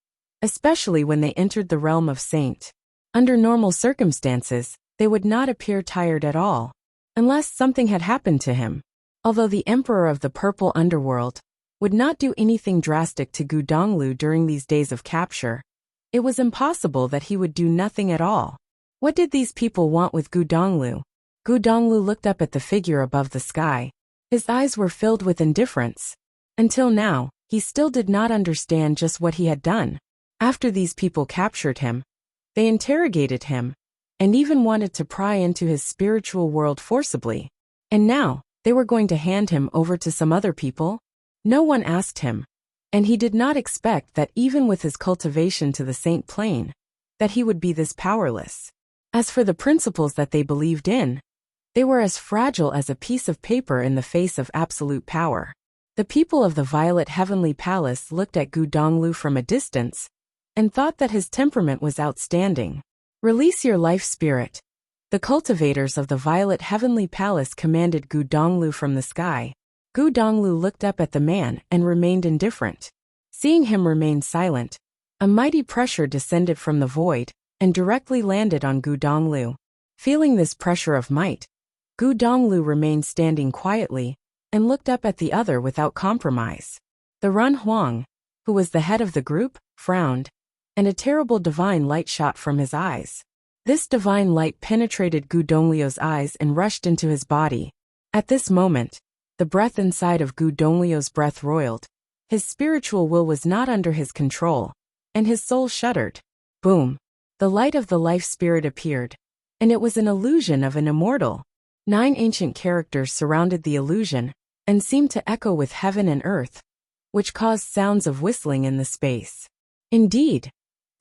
especially when they entered the realm of saint. Under normal circumstances, they would not appear tired at all, unless something had happened to him. Although the Emperor of the Purple Underworld would not do anything drastic to Gu Donglu during these days of capture, it was impossible that he would do nothing at all. What did these people want with Gu Donglu? Gu Donglu looked up at the figure above the sky. His eyes were filled with indifference. Until now, he still did not understand just what he had done. After these people captured him, they interrogated him, and even wanted to pry into his spiritual world forcibly. And now, they were going to hand him over to some other people? No one asked him, and he did not expect that even with his cultivation to the saint plane, that he would be this powerless. As for the principles that they believed in, they were as fragile as a piece of paper in the face of absolute power. The people of the Violet Heavenly Palace looked at Gu Donglu from a distance, and thought that his temperament was outstanding. Release your life spirit. The cultivators of the Violet Heavenly Palace commanded Gu Donglu from the sky. Gu Donglu looked up at the man and remained indifferent. Seeing him remain silent, a mighty pressure descended from the void, and directly landed on Gu Donglu. Feeling this pressure of might, Gu Donglu remained standing quietly, and looked up at the other without compromise. The Ren Huang, who was the head of the group, frowned, and a terrible divine light shot from his eyes. This divine light penetrated Gu Donglu's eyes and rushed into his body. At this moment, the breath inside of Gu Donglu's breath roiled. His spiritual will was not under his control, and his soul shuddered. Boom! The light of the life spirit appeared, and it was an illusion of an immortal. 9 ancient characters surrounded the illusion, and seemed to echo with heaven and earth, which caused sounds of whistling in the space. Indeed,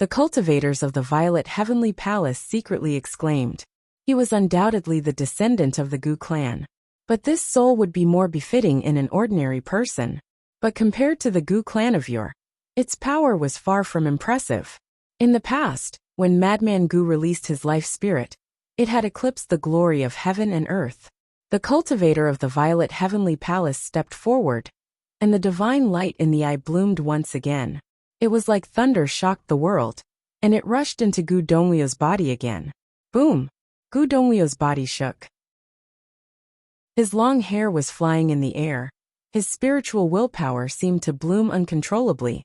The cultivators of the Violet Heavenly Palace secretly exclaimed. He was undoubtedly the descendant of the Gu clan. But this soul would be more befitting in an ordinary person. But compared to the Gu clan of yore, its power was far from impressive. In the past, when Madman Gu released his life spirit, it had eclipsed the glory of heaven and earth. The cultivator of the Violet Heavenly Palace stepped forward, and the divine light in the eye bloomed once again. It was like thunder shocked the world, and it rushed into Gu Donglio's body again. Boom! Gu Donglio's body shook. His long hair was flying in the air, his spiritual willpower seemed to bloom uncontrollably,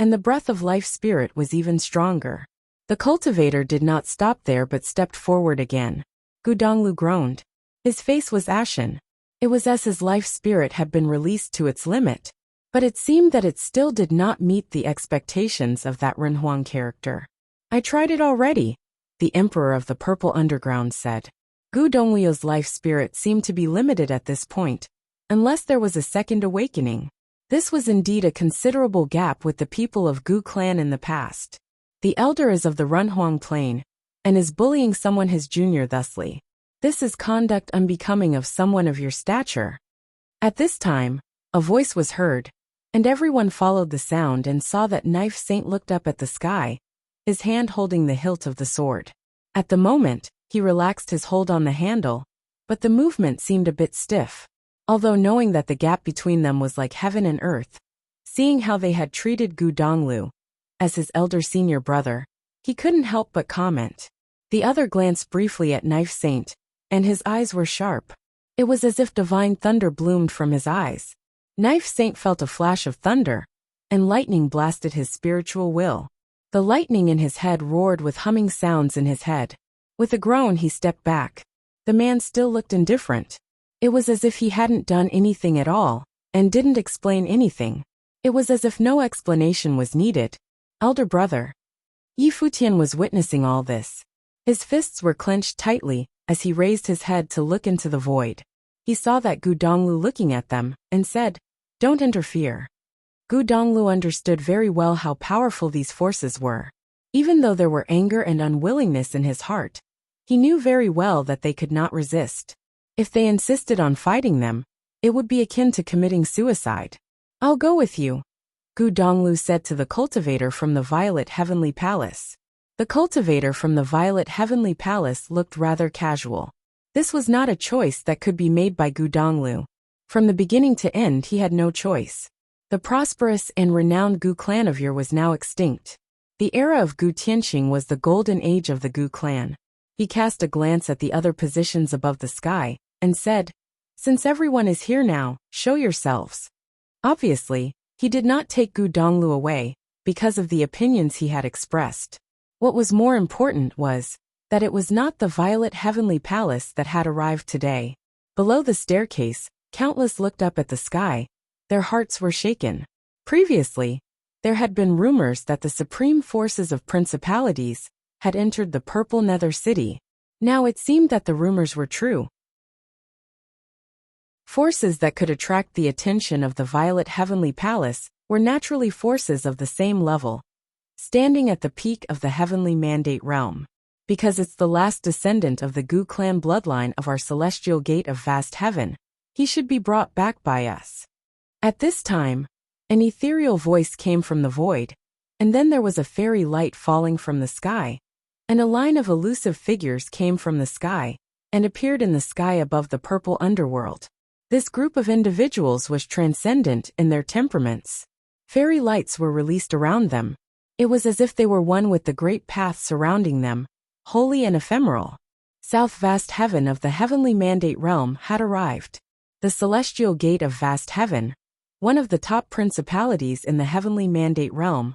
and the breath of life spirit was even stronger. The cultivator did not stop there but stepped forward again. Gu Donglu groaned. His face was ashen. It was as his life spirit had been released to its limit, but it seemed that it still did not meet the expectations of that Renhuang character. I tried it already, the Emperor of the Purple Underground said. Gu Donglio's life spirit seemed to be limited at this point, unless there was a second awakening. This was indeed a considerable gap with the people of Gu clan in the past. The elder is of the Renhuang plane, and is bullying someone his junior thusly. This is conduct unbecoming of someone of your stature. At this time, a voice was heard, and everyone followed the sound and saw that Knife Saint looked up at the sky, his hand holding the hilt of the sword. At the moment, he relaxed his hold on the handle, but the movement seemed a bit stiff. Although knowing that the gap between them was like heaven and earth, seeing how they had treated Gu Donglu as his elder senior brother, he couldn't help but comment. The other glanced briefly at Knife Saint, and his eyes were sharp. It was as if divine thunder bloomed from his eyes. Knife Saint felt a flash of thunder, and lightning blasted his spiritual will. The lightning in his head roared with humming sounds in his head. With a groan he stepped back. The man still looked indifferent. It was as if he hadn't done anything at all, and didn't explain anything. It was as if no explanation was needed. Elder brother. Yi Futian was witnessing all this. His fists were clenched tightly, as he raised his head to look into the void. He saw that Gu Donglu looking at them, and said, "Don't interfere." Gu Donglu understood very well how powerful these forces were. Even though there were anger and unwillingness in his heart, he knew very well that they could not resist. If they insisted on fighting them, it would be akin to committing suicide. "I'll go with you," Gu Donglu said to the cultivator from the Violet Heavenly Palace. The cultivator from the Violet Heavenly Palace looked rather casual. This was not a choice that could be made by Gu Donglu. From the beginning to end he had no choice. The prosperous and renowned Gu clan of yore was now extinct. The era of Gu Tianqing was the golden age of the Gu clan. He cast a glance at the other positions above the sky, and said, "Since everyone is here now, show yourselves." Obviously, he did not take Gu Donglu away, because of the opinions he had expressed. What was more important was that it was not the Violet Heavenly Palace that had arrived today. Below the staircase, countless looked up at the sky. Their hearts were shaken. Previously, there had been rumors that the supreme forces of principalities had entered the Purple Nether City. Now it seemed that the rumors were true. Forces that could attract the attention of the Violet Heavenly Palace were naturally forces of the same level, standing at the peak of the Heavenly Mandate Realm. Because it's the last descendant of the Gu clan bloodline of our celestial gate of vast heaven, he should be brought back by us. At this time, an ethereal voice came from the void, and then there was a fairy light falling from the sky, and a line of elusive figures came from the sky, and appeared in the sky above the purple underworld. This group of individuals was transcendent in their temperaments. Fairy lights were released around them. It was as if they were one with the great path surrounding them, holy and ephemeral. South vast heaven of the Heavenly Mandate Realm had arrived. The celestial gate of vast heaven, one of the top principalities in the Heavenly Mandate Realm,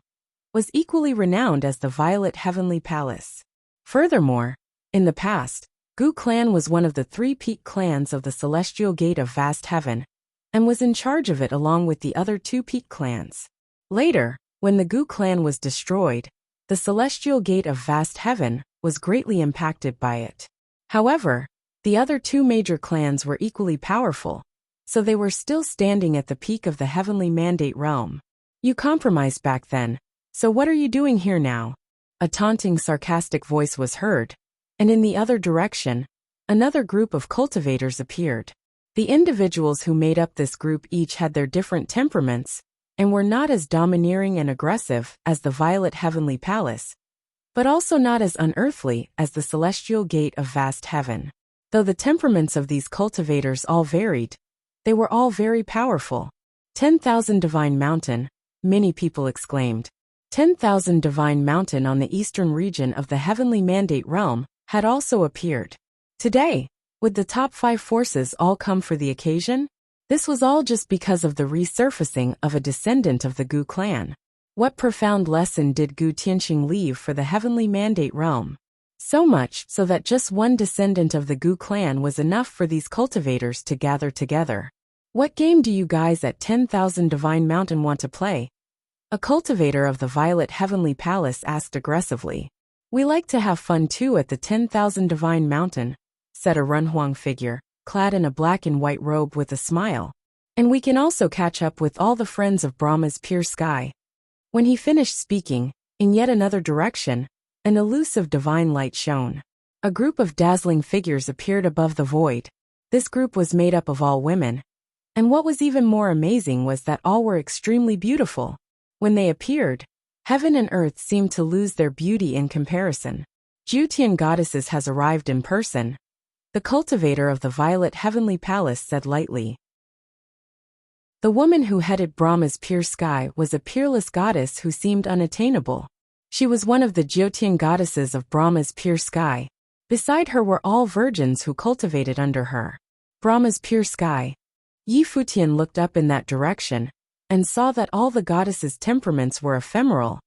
was equally renowned as the Violet Heavenly Palace. Furthermore, in the past, Gu clan was one of the three peak clans of the celestial gate of vast heaven, and was in charge of it along with the other two peak clans. Later, when the Gu clan was destroyed, the celestial gate of vast heaven was greatly impacted by it. However, the other two major clans were equally powerful, so they were still standing at the peak of the Heavenly Mandate Realm. You compromised back then, so what are you doing here now? A taunting, sarcastic voice was heard, and in the other direction, another group of cultivators appeared. The individuals who made up this group each had their different temperaments, and were not as domineering and aggressive as the Violet Heavenly Palace, but also not as unearthly as the Celestial Gate of Vast Heaven. Though the temperaments of these cultivators all varied, they were all very powerful. 10,000 Divine Mountain, many people exclaimed. 10,000 Divine Mountain on the eastern region of the Heavenly Mandate Realm had also appeared. Today, would the top 5 forces all come for the occasion? This was all just because of the resurfacing of a descendant of the Gu clan. What profound lesson did Gu Tianxing leave for the Heavenly Mandate Realm? So much so that just one descendant of the Gu clan was enough for these cultivators to gather together. What game do you guys at 10,000 Divine Mountain want to play? A cultivator of the Violet Heavenly Palace asked aggressively. We like to have fun too at the 10,000 Divine Mountain, said a Runhuang figure, clad in a black and white robe with a smile. And we can also catch up with all the friends of Brahma's pure sky. When he finished speaking, in yet another direction, an elusive divine light shone. A group of dazzling figures appeared above the void. This group was made up of all women. And what was even more amazing was that all were extremely beautiful. When they appeared, heaven and earth seemed to lose their beauty in comparison. Futian goddesses has arrived in person, the cultivator of the Violet Heavenly Palace said lightly. The woman who headed Brahma's pure sky was a peerless goddess who seemed unattainable. She was one of the Jyotian goddesses of Brahma's pure sky. Beside her were all virgins who cultivated under her. Brahma's pure sky. Yi Futian looked up in that direction, and saw that all the goddesses' temperaments were ephemeral,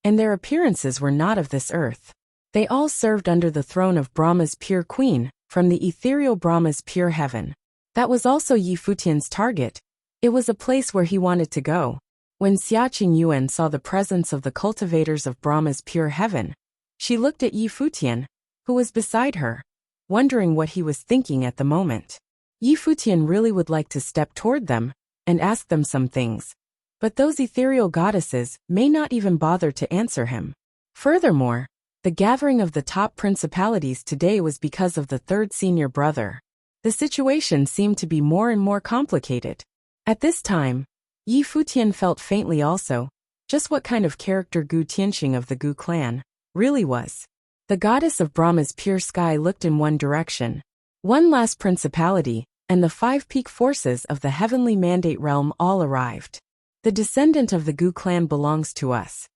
and their appearances were not of this earth. They all served under the throne of Brahma's pure queen, from the ethereal Brahma's pure heaven. That was also Yi Futian's target. It was a place where he wanted to go. When Xiaqing Yuan saw the presence of the cultivators of Brahma's pure heaven, she looked at Yi Futian, who was beside her, wondering what he was thinking at the moment. Yi Futian really would like to step toward them and ask them some things, but those ethereal goddesses may not even bother to answer him. Furthermore, the gathering of the top principalities today was because of the third senior brother. The situation seemed to be more and more complicated. At this time, Yi Futian felt faintly also just what kind of character Gu Tianxing of the Gu clan really was. The goddess of Brahma's pure sky looked in one direction. One last principality, and the 5 peak forces of the Heavenly Mandate Realm all arrived. The descendant of the Gu clan belongs to us.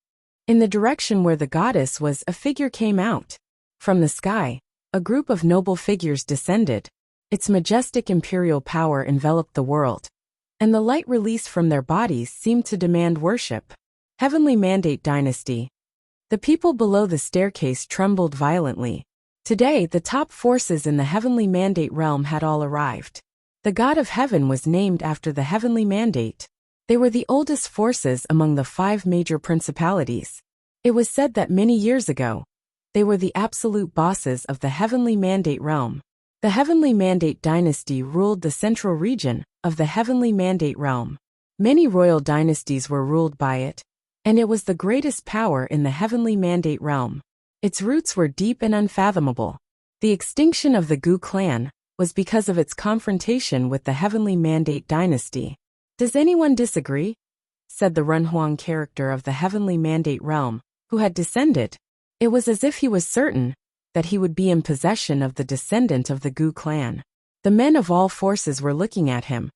In the direction where the goddess was, a figure came out. From the sky, a group of noble figures descended. Its majestic imperial power enveloped the world, and the light released from their bodies seemed to demand worship. Heavenly Mandate Dynasty. The people below the staircase trembled violently. Today, the top forces in the Heavenly Mandate Realm had all arrived. The God of Heaven was named after the Heavenly Mandate. They were the oldest forces among the 5 major principalities. It was said that many years ago, they were the absolute bosses of the Heavenly Mandate Realm. The Heavenly Mandate Dynasty ruled the central region of the Heavenly Mandate Realm. Many royal dynasties were ruled by it, and it was the greatest power in the Heavenly Mandate Realm. Its roots were deep and unfathomable. The extinction of the Gu clan was because of its confrontation with the Heavenly Mandate Dynasty. Does anyone disagree? Said the Runhuang character of the Heavenly Mandate Realm, who had descended. It was as if he was certain that he would be in possession of the descendant of the Gu clan. The men of all forces were looking at him.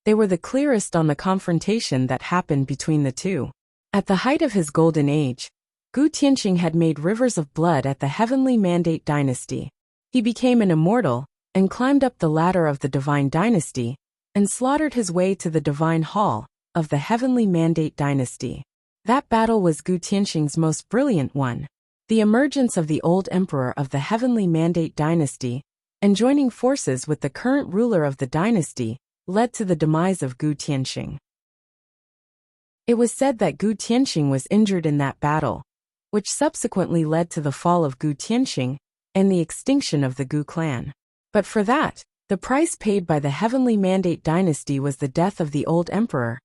They were the clearest on the confrontation that happened between the two. At the height of his golden age, Gu Tianxing had made rivers of blood at the Heavenly Mandate Dynasty. He became an immortal, and climbed up the ladder of the Divine Dynasty, and slaughtered his way to the Divine Hall of the Heavenly Mandate Dynasty. That battle was Gu Tianxing's most brilliant one. The emergence of the old emperor of the Heavenly Mandate Dynasty, and joining forces with the current ruler of the dynasty, led to the demise of Gu Tianxing. It was said that Gu Tianxing was injured in that battle, which subsequently led to the fall of Gu Tianxing and the extinction of the Gu clan. But for that, the price paid by the Heavenly Mandate Dynasty was the death of the old emperor,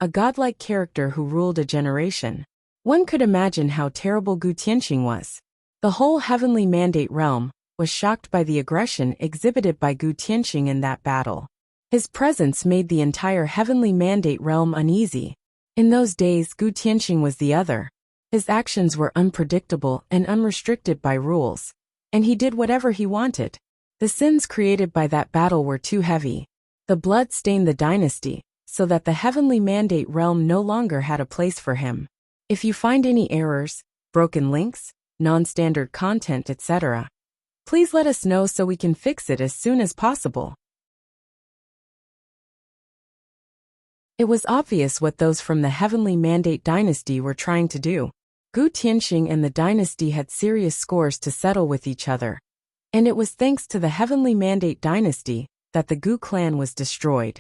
a godlike character who ruled a generation. One could imagine how terrible Gu Tianxing was. The whole heavenly mandate realm was shocked by the aggression exhibited by Gu Tianxing in that battle. His presence made the entire heavenly mandate realm uneasy. In those days, Gu Tianxing was the other. His actions were unpredictable and unrestricted by rules, and he did whatever he wanted. The sins created by that battle were too heavy. The blood stained the dynasty, so that the heavenly mandate realm no longer had a place for him. If you find any errors, broken links, non-standard content, etc., please let us know so we can fix it as soon as possible. It was obvious what those from the heavenly mandate dynasty were trying to do. Gu Tianxing and the dynasty had serious scores to settle with each other. And it was thanks to the heavenly mandate dynasty that the Gu clan was destroyed.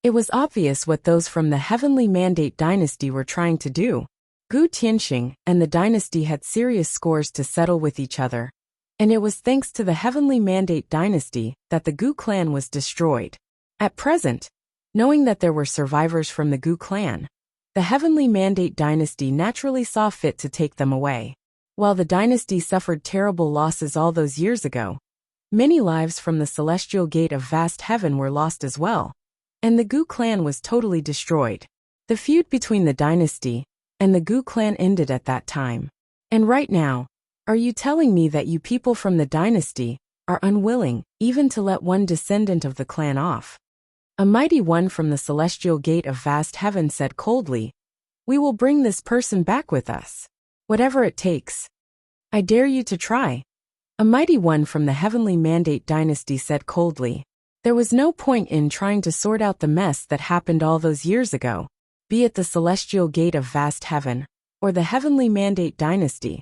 It was obvious what those from the heavenly mandate dynasty were trying to do. Gu Tianxing and the dynasty had serious scores to settle with each other. And it was thanks to the heavenly mandate dynasty that the Gu clan was destroyed. At present, knowing that there were survivors from the Gu clan, the heavenly mandate dynasty naturally saw fit to take them away. While the dynasty suffered terrible losses all those years ago, many lives from the celestial gate of vast heaven were lost as well, and the Gu clan was totally destroyed. The feud between the dynasty and the Gu clan ended at that time. And right now, are you telling me that you people from the dynasty are unwilling even to let one descendant of the clan off? A mighty one from the celestial gate of vast heaven said coldly, "We will bring this person back with us. Whatever it takes. I dare you to try." A mighty one from the heavenly mandate dynasty said coldly. There was no point in trying to sort out the mess that happened all those years ago, be it the celestial gate of vast heaven or the heavenly mandate dynasty.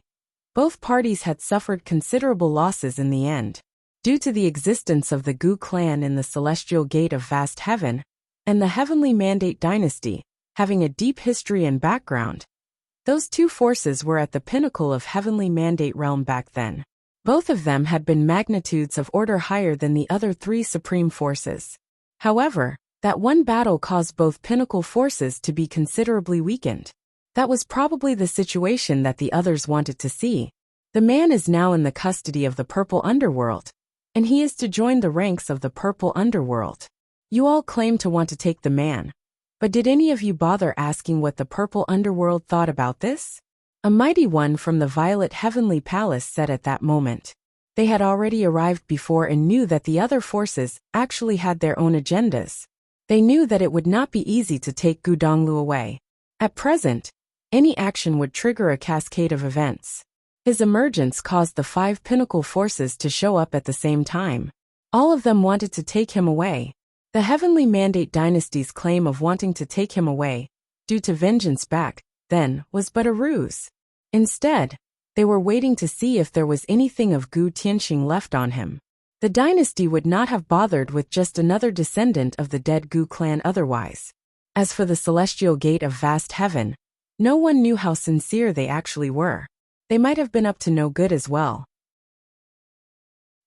Both parties had suffered considerable losses in the end, due to the existence of the Gu clan in the celestial gate of vast heaven, and the heavenly mandate dynasty, having a deep history and background. Those two forces were at the pinnacle of heavenly mandate realm back then. Both of them had been magnitudes of order higher than the other three supreme forces. However, that one battle caused both pinnacle forces to be considerably weakened. That was probably the situation that the others wanted to see. The man is now in the custody of the purple underworld, and he is to join the ranks of the purple underworld. You all claim to want to take the man, but did any of you bother asking what the purple underworld thought about this? A mighty one from the violet heavenly palace said at that moment. They had already arrived before and knew that the other forces actually had their own agendas. They knew that it would not be easy to take Gu Donglu away. At present, any action would trigger a cascade of events. His emergence caused the 5 pinnacle forces to show up at the same time. All of them wanted to take him away. The heavenly mandate dynasty's claim of wanting to take him away, due to vengeance back then, was but a ruse. Instead, they were waiting to see if there was anything of Gu Tianxing left on him. The dynasty would not have bothered with just another descendant of the dead Gu clan otherwise. As for the celestial gate of vast heaven, no one knew how sincere they actually were. They might have been up to no good as well.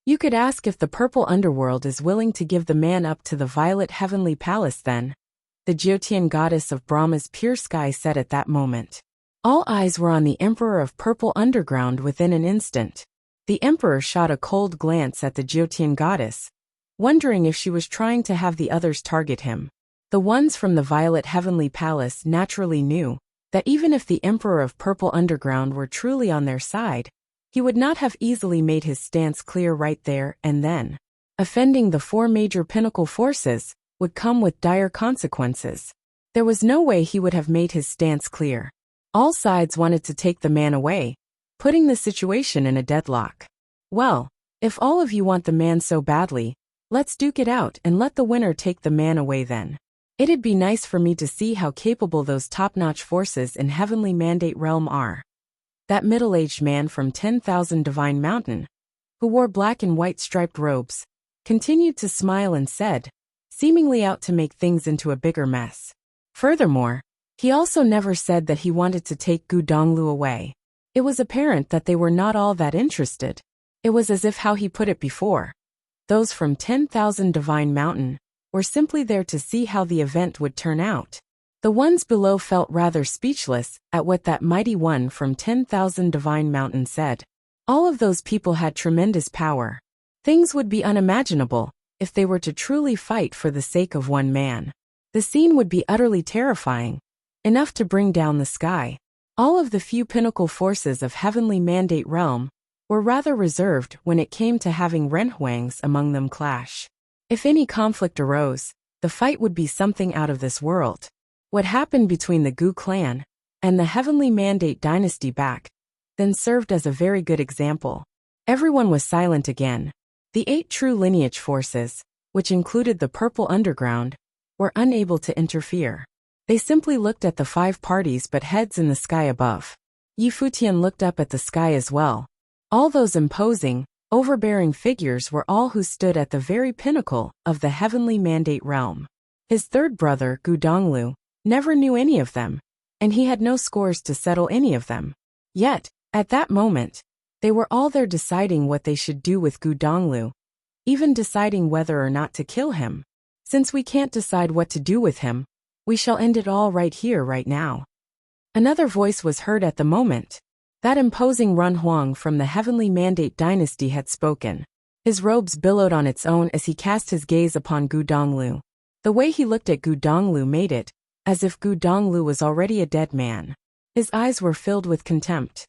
You could ask if the purple underworld is willing to give the man up to the violet heavenly palace then, the Jyotian goddess of Brahma's pure sky said at that moment. All eyes were on the emperor of purple underground within an instant. The emperor shot a cold glance at the Jyotian goddess, wondering if she was trying to have the others target him. The ones from the violet heavenly palace naturally knew that even if the emperor of purple underground were truly on their side, he would not have easily made his stance clear right there and then. Offending the 4 major pinnacle forces would come with dire consequences. There was no way he would have made his stance clear. All sides wanted to take the man away, putting the situation in a deadlock. Well, if all of you want the man so badly, let's duke it out and let the winner take the man away then. It'd be nice for me to see how capable those top-notch forces in heavenly mandate realm are. That middle-aged man from 10,000 Divine Mountain, who wore black and white striped robes, continued to smile and said, seemingly out to make things into a bigger mess. Furthermore, he also never said that he wanted to take Gu Donglu away. It was apparent that they were not all that interested. It was as if how he put it before. Those from 10,000 Divine Mountain were simply there to see how the event would turn out. The ones below felt rather speechless at what that mighty one from 10,000 Divine Mountain said. All of those people had tremendous power. Things would be unimaginable if they were to truly fight for the sake of one man. The scene would be utterly terrifying, enough to bring down the sky. All of the few pinnacle forces of Heavenly Mandate Realm were rather reserved when it came to having Renhuangs among them clash. If any conflict arose, the fight would be something out of this world. What happened between the Gu clan and the Heavenly Mandate dynasty back then served as a very good example. Everyone was silent again. The 8 true lineage forces, which included the Purple Underground, were unable to interfere. They simply looked at the 5 parties but heads in the sky above. Futian looked up at the sky as well. All those imposing, overbearing figures were all who stood at the very pinnacle of the Heavenly Mandate Realm. His third brother, Gu Donglu, never knew any of them, and he had no scores to settle any of them. Yet, at that moment, they were all there deciding what they should do with Gu Donglu, even deciding whether or not to kill him. Since we can't decide what to do with him, we shall end it all right here, right now. Another voice was heard at the moment. That imposing Renhuang from the Heavenly Mandate dynasty had spoken. His robes billowed on its own as he cast his gaze upon Gu Donglu. The way he looked at Gu Donglu made it as if Gu Donglu was already a dead man. His eyes were filled with contempt.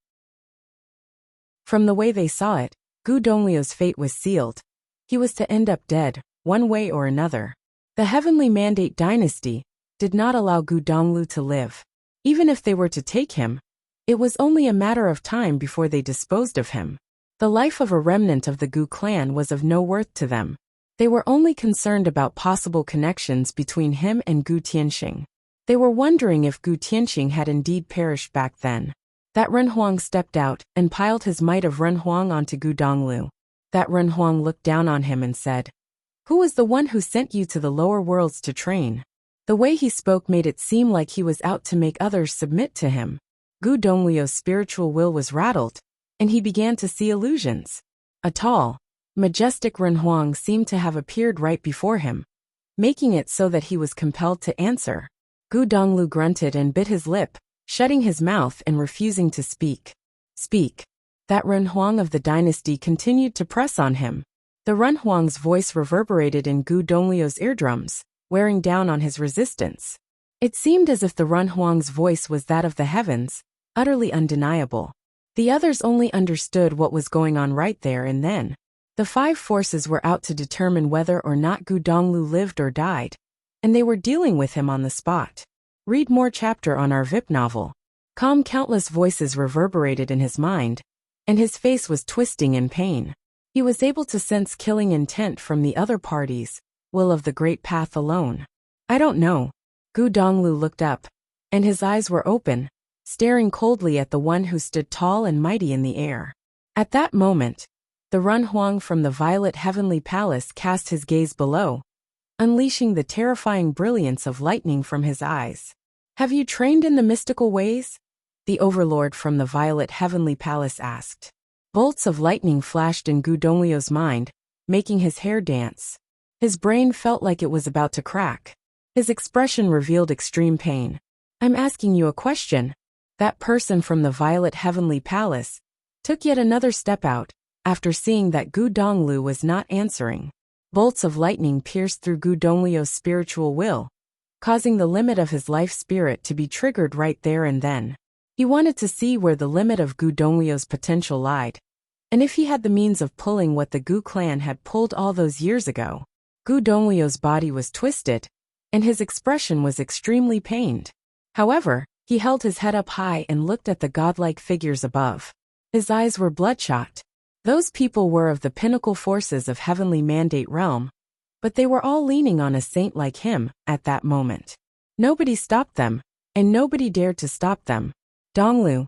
From the way they saw it, Gu Donglu's fate was sealed. He was to end up dead, one way or another. The Heavenly Mandate dynasty did not allow Gu Donglu to live. Even if they were to take him, it was only a matter of time before they disposed of him. The life of a remnant of the Gu clan was of no worth to them. They were only concerned about possible connections between him and Gu Tianxing. They were wondering if Gu Tianxing had indeed perished back then. That Renhuang stepped out and piled his might of Renhuang onto Gu Donglu. That Renhuang looked down on him and said, "Who was the one who sent you to the lower worlds to train?" The way he spoke made it seem like he was out to make others submit to him. Gu Donglu's spiritual will was rattled, and he began to see illusions. A tall, majestic Renhuang seemed to have appeared right before him, making it so that he was compelled to answer. Gu Donglu grunted and bit his lip, shutting his mouth and refusing to speak. "Speak." That Renhuang of the dynasty continued to press on him. The Renhuang's voice reverberated in Gu Donglu's eardrums, wearing down on his resistance. It seemed as if the Renhuang's voice was that of the heavens, utterly undeniable. The others only understood what was going on right there and then. The 5 forces were out to determine whether or not Gu Donglu lived or died, and they were dealing with him on the spot. Read more chapter on our VIP novel. Countless voices reverberated in his mind, and his face was twisting in pain. He was able to sense killing intent from the other parties, will of the Great Path alone. "I don't know." Gu Donglu looked up, and his eyes were open, staring coldly at the one who stood tall and mighty in the air. At that moment, the Renhuang from the Violet Heavenly Palace cast his gaze below, unleashing the terrifying brilliance of lightning from his eyes. "Have you trained in the mystical ways?" the overlord from the Violet Heavenly Palace asked. Bolts of lightning flashed in Gu Donglu's mind, making his hair dance. His brain felt like it was about to crack. His expression revealed extreme pain. "I'm asking you a question." That person from the Violet Heavenly Palace took yet another step out, after seeing that Gu Donglu was not answering. Bolts of lightning pierced through Gu Donglu's spiritual will, causing the limit of his life spirit to be triggered right there and then. He wanted to see where the limit of Gu Donglu's potential lied, and if he had the means of pulling what the Gu clan had pulled all those years ago. Gu Donglu's body was twisted, and his expression was extremely pained. However, he held his head up high and looked at the godlike figures above. His eyes were bloodshot. Those people were of the pinnacle forces of Heavenly Mandate Realm, but they were all leaning on a saint like him at that moment. Nobody stopped them, and nobody dared to stop them. Donglu.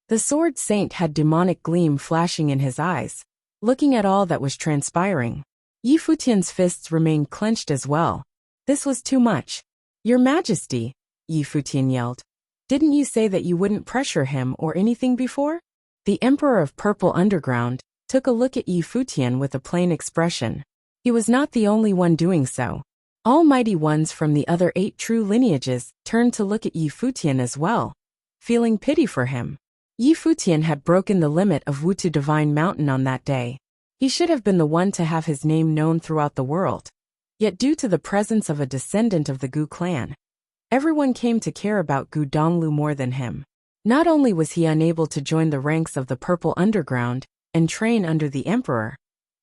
The sword saint had demonic gleam flashing in his eyes, looking at all that was transpiring. Futian's fists remained clenched as well. This was too much. "Your Majesty," Futian yelled. "Didn't you say that you wouldn't pressure him or anything before?" The Emperor of Purple Underground took a look at Futian with a plain expression. He was not the only one doing so. Almighty ones from the other 8 true lineages turned to look at Yi Futian as well, feeling pity for him. Yi Futian had broken the limit of Wutu Divine Mountain on that day. He should have been the one to have his name known throughout the world. Yet due to the presence of a descendant of the Gu clan, everyone came to care about Gu Donglu more than him. Not only was he unable to join the ranks of the Purple Underground and train under the Emperor,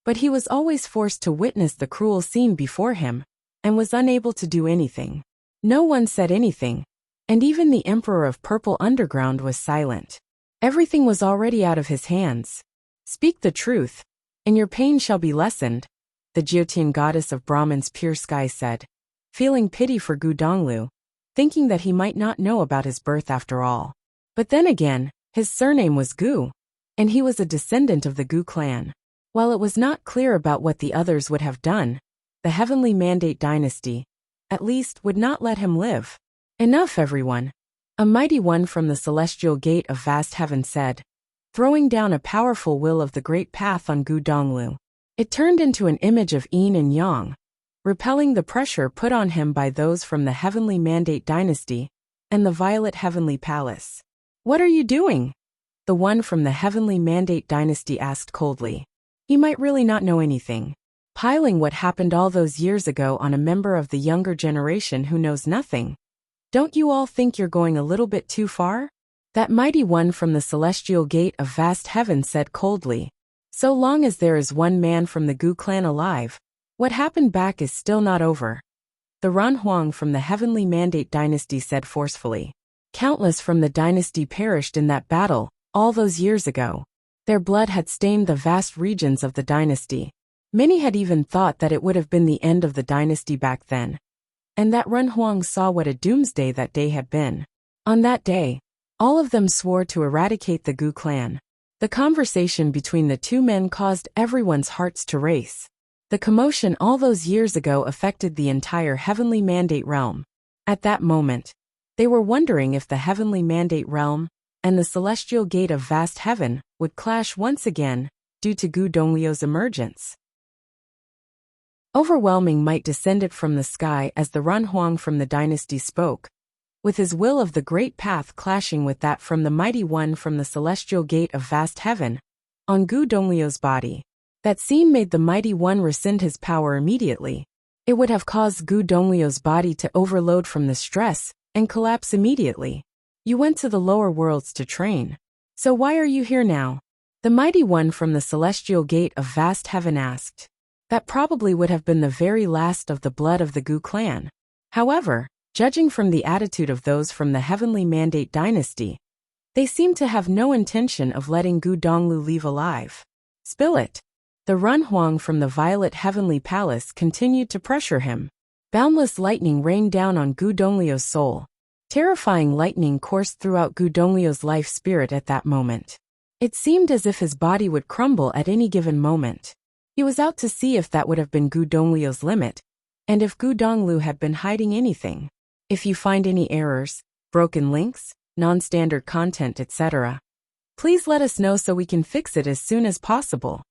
but he was always forced to witness the cruel scene before him and was unable to do anything. No one said anything, and even the Emperor of Purple Underground was silent. Everything was already out of his hands. Speak the truth, and your pain shall be lessened, the Jyotian goddess of Brahman's pure sky said, feeling pity for Gu Donglu, thinking that he might not know about his birth after all. But then again, his surname was Gu, and he was a descendant of the Gu clan. While it was not clear about what the others would have done, the Heavenly Mandate dynasty, at least, would not let him live. Enough, everyone. A mighty one from the celestial gate of vast heaven said, throwing down a powerful will of the great path on Gu Donglu. It turned into an image of yin and yang, repelling the pressure put on him by those from the Heavenly Mandate dynasty and the Violet Heavenly Palace. What are you doing? The one from the Heavenly Mandate dynasty asked coldly. He might really not know anything. Piling what happened all those years ago on a member of the younger generation who knows nothing. Don't you all think you're going a little bit too far? That mighty one from the celestial gate of vast heaven said coldly. So long as there is one man from the Gu clan alive, what happened back is still not over. The Ran Huang from the Heavenly Mandate dynasty said forcefully. Countless from the dynasty perished in that battle, all those years ago. Their blood had stained the vast regions of the dynasty. Many had even thought that it would have been the end of the dynasty back then. And that Ran Huang saw what a doomsday that day had been. On that day, all of them swore to eradicate the Gu clan. The conversation between the two men caused everyone's hearts to race. The commotion all those years ago affected the entire Heavenly Mandate realm. At that moment, they were wondering if the Heavenly Mandate realm and the Celestial Gate of Vast Heaven would clash once again due to Gu Donglio's emergence. Overwhelming might descended from the sky as the Ran Huang from the dynasty spoke, with his will of the great path clashing with that from the mighty one from the Celestial Gate of Vast Heaven, on Gu Donglio's body. That scene made the mighty one rescind his power immediately. It would have caused Gu Donglio's body to overload from the stress and collapse immediately. You went to the lower worlds to train. So why are you here now? The mighty one from the Celestial Gate of Vast Heaven asked. That probably would have been the very last of the blood of the Gu clan. However, judging from the attitude of those from the Heavenly Mandate dynasty, they seemed to have no intention of letting Gu Donglu leave alive. Spill it. The Ran Huang from the Violet Heavenly Palace continued to pressure him. Boundless lightning rained down on Gu Donglio's soul. Terrifying lightning coursed throughout Gu Donglio's life spirit at that moment. It seemed as if his body would crumble at any given moment. He was out to see if that would have been Gu Donglio's limit, and if Gu Donglu had been hiding anything. If you find any errors, broken links, non-standard content, etc., please let us know so we can fix it as soon as possible.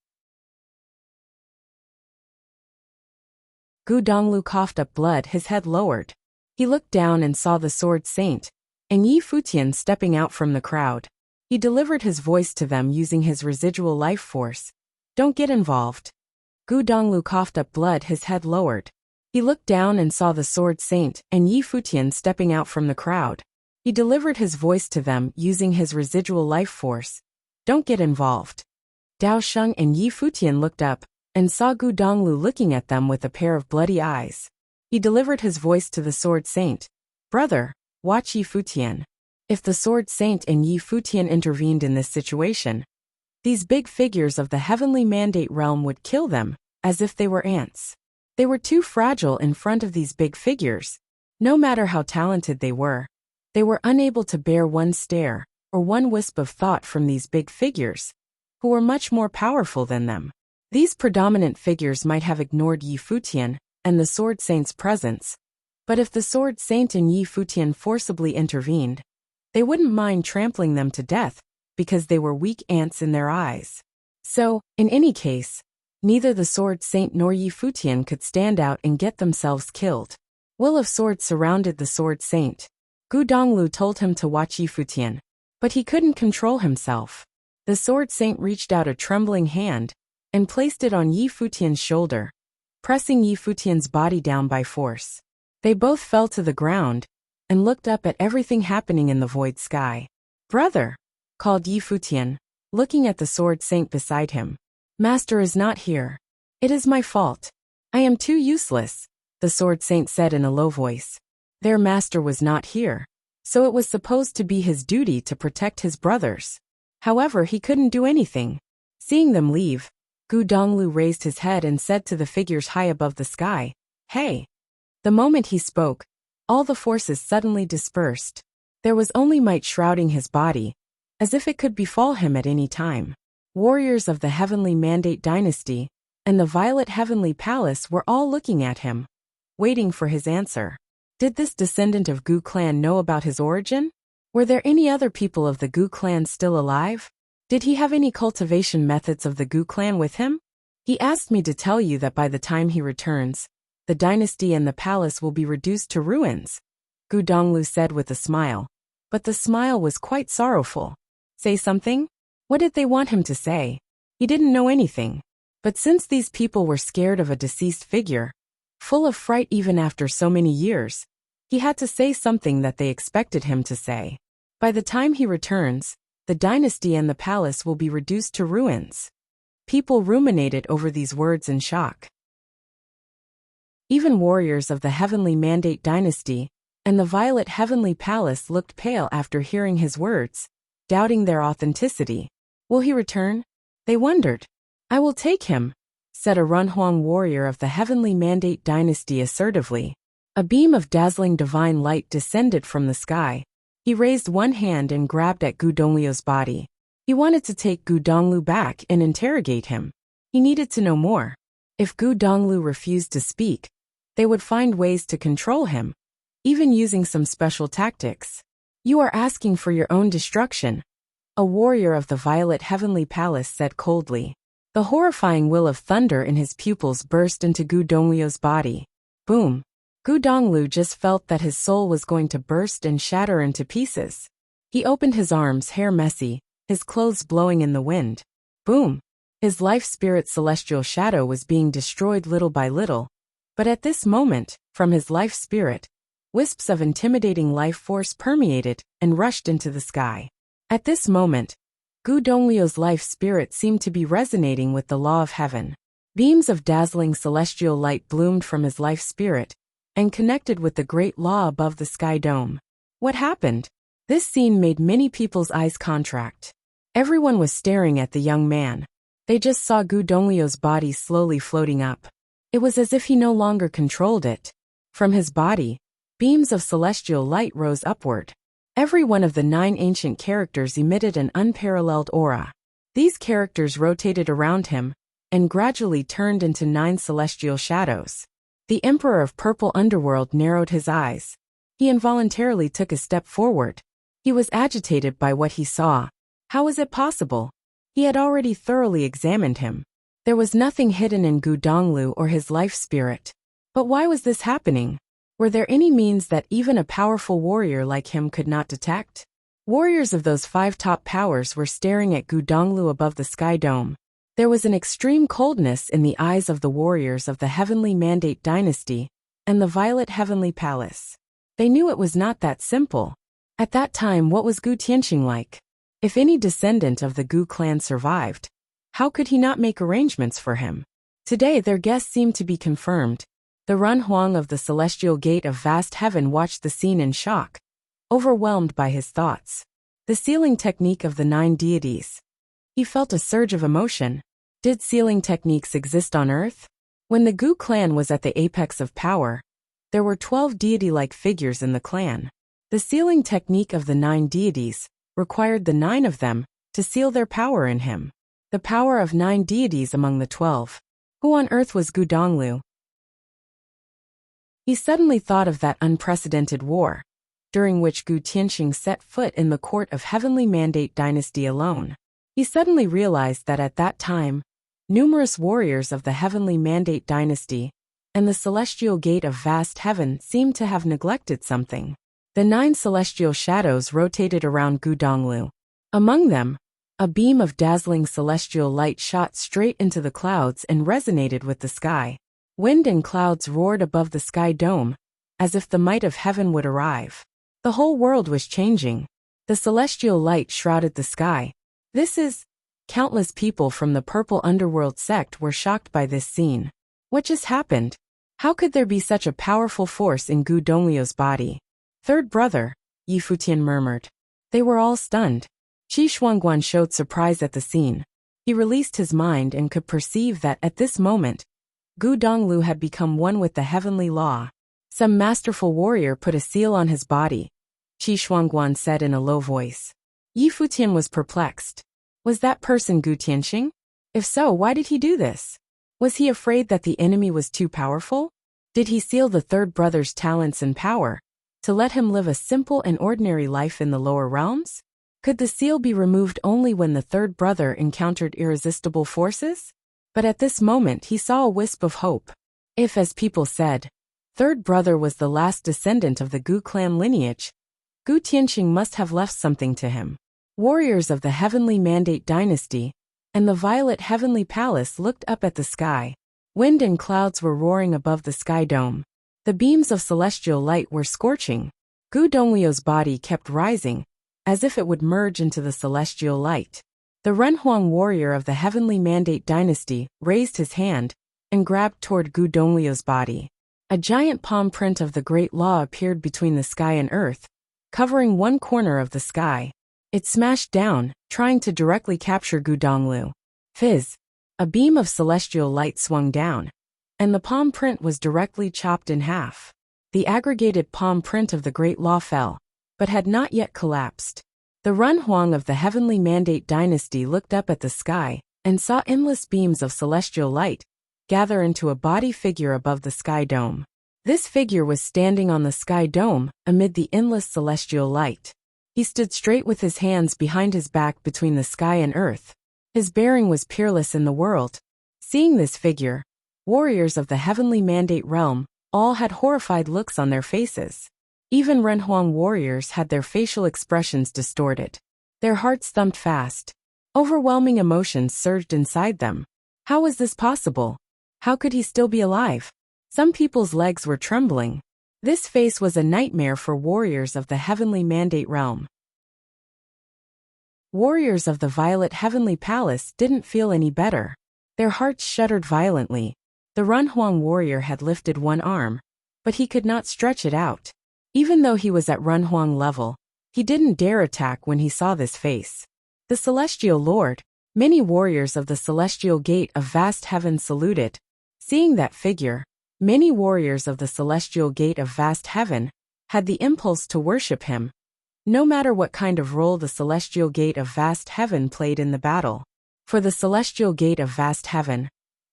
Gu Donglu coughed up blood, his head lowered. He looked down and saw the Sword Saint and Yi Futian stepping out from the crowd. He delivered his voice to them using his residual life force. Don't get involved. Gu Donglu coughed up blood, his head lowered. He looked down and saw the Sword Saint and Yi Futian stepping out from the crowd. He delivered his voice to them using his residual life force. Don't get involved. Dao Sheng and Yi Futian looked up and saw Gu Donglu looking at them with a pair of bloody eyes. He delivered his voice to the Sword Saint. Brother, watch Yi Futian. If the Sword Saint and Yi Futian intervened in this situation, these big figures of the Heavenly Mandate realm would kill them, as if they were ants. They were too fragile in front of these big figures. No matter how talented they were unable to bear one stare or one wisp of thought from these big figures, who were much more powerful than them. These predominant figures might have ignored Yi Futian and the Sword Saint's presence, but if the Sword Saint and Yi Futian forcibly intervened, they wouldn't mind trampling them to death, because they were weak ants in their eyes. So, in any case, Neither the Sword Saint nor Yi Futian could stand out and get themselves killed. Will of Swords surrounded the Sword Saint. Gu Donglu told him to watch Yi Futian, but he couldn't control himself. The Sword Saint reached out a trembling hand and placed it on Yi Futian's shoulder, pressing Yi Futian's body down by force. They both fell to the ground and looked up at everything happening in the void sky. "Brother!" called Yi Futian, looking at the Sword Saint beside him. "Master is not here. It is my fault. I am too useless," the Sword Saint said in a low voice. Their master was not here, so it was supposed to be his duty to protect his brothers. However, he couldn't do anything. Seeing them leave, Gu Donglu raised his head and said to the figures high above the sky, "Hey!" The moment he spoke, all the forces suddenly dispersed. There was only might shrouding his body, as if it could befall him at any time. Warriors of the Heavenly Mandate Dynasty and the Violet Heavenly Palace were all looking at him, waiting for his answer. Did this descendant of Gu clan know about his origin? Were there any other people of the Gu clan still alive? Did he have any cultivation methods of the Gu clan with him? He asked me to tell you that by the time he returns, the dynasty and the palace will be reduced to ruins, Gu Donglu said with a smile. But the smile was quite sorrowful. Say something? What did they want him to say? He didn't know anything. But since these people were scared of a deceased figure, full of fright even after so many years, he had to say something that they expected him to say. By the time he returns, the dynasty and the palace will be reduced to ruins. People ruminated over these words in shock. Even warriors of the Heavenly Mandate Dynasty and the Violet Heavenly Palace looked pale after hearing his words, doubting their authenticity. Will he return? They wondered. "I will take him," said a Runhuang warrior of the Heavenly Mandate Dynasty assertively. A beam of dazzling divine light descended from the sky. He raised one hand and grabbed at Gu Donglio's body. He wanted to take Gu Donglu back and interrogate him. He needed to know more. If Gu Donglu refused to speak, they would find ways to control him, even using some special tactics. "You are asking for your own destruction," a warrior of the Violet Heavenly Palace said coldly. The horrifying will of thunder in his pupils burst into Gu Donglio's body. Boom! Gu Donglu just felt that his soul was going to burst and shatter into pieces. He opened his arms, hair messy, his clothes blowing in the wind. Boom! His life spirit celestial shadow was being destroyed little by little. But at this moment, from his life spirit, wisps of intimidating life force permeated and rushed into the sky. At this moment, Gu Donglio's life spirit seemed to be resonating with the law of heaven. Beams of dazzling celestial light bloomed from his life spirit and connected with the great law above the sky dome. What happened? This scene made many people's eyes contract. Everyone was staring at the young man. They just saw Gu Donglio's body slowly floating up. It was as if he no longer controlled it. From his body, beams of celestial light rose upward. Every one of the 9 ancient characters emitted an unparalleled aura. These characters rotated around him and gradually turned into 9 celestial shadows. The Emperor of Purple Underworld narrowed his eyes. He involuntarily took a step forward. He was agitated by what he saw. How was it possible? He had already thoroughly examined him. There was nothing hidden in Gu Donglu or his life spirit. But why was this happening? Were there any means that even a powerful warrior like him could not detect? Warriors of those 5 top powers were staring at Gu Donglu above the sky dome. There was an extreme coldness in the eyes of the warriors of the Heavenly Mandate Dynasty and the Violet Heavenly Palace. They knew it was not that simple. At that time, what was Gu Tianqing like? If any descendant of the Gu clan survived, how could he not make arrangements for him? Today their guess seemed to be confirmed. The Runhuang of the Celestial Gate of Vast Heaven watched the scene in shock, overwhelmed by his thoughts. The sealing technique of the 9 deities. He felt a surge of emotion. Did sealing techniques exist on Earth? When the Gu clan was at the apex of power, there were 12 deity-like figures in the clan. The sealing technique of the 9 deities required the 9 of them to seal their power in him. The power of 9 deities among the 12. Who on earth was Gu Donglu? He suddenly thought of that unprecedented war, during which Gu Tianqing set foot in the court of Heavenly Mandate Dynasty alone. He suddenly realized that at that time, numerous warriors of the Heavenly Mandate dynasty, and the celestial gate of vast heaven seemed to have neglected something. The 9 celestial shadows rotated around Gu Donglu. Among them, a beam of dazzling celestial light shot straight into the clouds and resonated with the sky. Wind and clouds roared above the sky dome, as if the might of heaven would arrive. The whole world was changing. The celestial light shrouded the sky. Countless people from the purple underworld sect were shocked by this scene. What just happened? How could there be such a powerful force in Gu Donglio's body? Third brother, Yi Futian murmured. They were all stunned. Qi Shuangguan showed surprise at the scene. He released his mind and could perceive that at this moment, Gu Donglu had become one with the heavenly law. Some masterful warrior put a seal on his body, Qi Shuangguan said in a low voice. Yi Futian was perplexed. Was that person Gu Tianxing? If so, why did he do this? Was he afraid that the enemy was too powerful? Did he seal the third brother's talents and power, to let him live a simple and ordinary life in the lower realms? Could the seal be removed only when the third brother encountered irresistible forces? But at this moment he saw a wisp of hope. If, as people said, third brother was the last descendant of the Gu clan lineage, Gu Tianxing must have left something to him. Warriors of the Heavenly Mandate dynasty and the Violet Heavenly Palace looked up at the sky. Wind and clouds were roaring above the sky dome. The beams of celestial light were scorching. Gu Donglio's body kept rising, as if it would merge into the celestial light. The Renhuang warrior of the Heavenly Mandate dynasty raised his hand and grabbed toward Gu Donglio's body. A giant palm print of the Great Law appeared between the sky and earth, covering one corner of the sky. It smashed down, trying to directly capture Gu Donglu. Fizz! A beam of celestial light swung down, and the palm print was directly chopped in half. The aggregated palm print of the Great Law fell, but had not yet collapsed. The Renhuang of the Heavenly Mandate dynasty looked up at the sky and saw endless beams of celestial light gather into a body figure above the sky dome. This figure was standing on the sky dome amid the endless celestial light. He stood straight with his hands behind his back between the sky and earth. His bearing was peerless in the world. Seeing this figure, warriors of the Heavenly Mandate realm all had horrified looks on their faces. Even Renhuang warriors had their facial expressions distorted. Their hearts thumped fast. Overwhelming emotions surged inside them. How was this possible? How could he still be alive? Some people's legs were trembling. This face was a nightmare for warriors of the Heavenly Mandate realm. Warriors of the Violet Heavenly Palace didn't feel any better. Their hearts shuddered violently. The Renhuang warrior had lifted one arm, but he could not stretch it out. Even though he was at Renhuang level, he didn't dare attack when he saw this face. The Celestial Lord, many warriors of the Celestial Gate of Vast Heaven saluted. Seeing that figure, many warriors of the Celestial Gate of Vast Heaven had the impulse to worship him, no matter what kind of role the Celestial Gate of Vast Heaven played in the battle. For the Celestial Gate of Vast Heaven,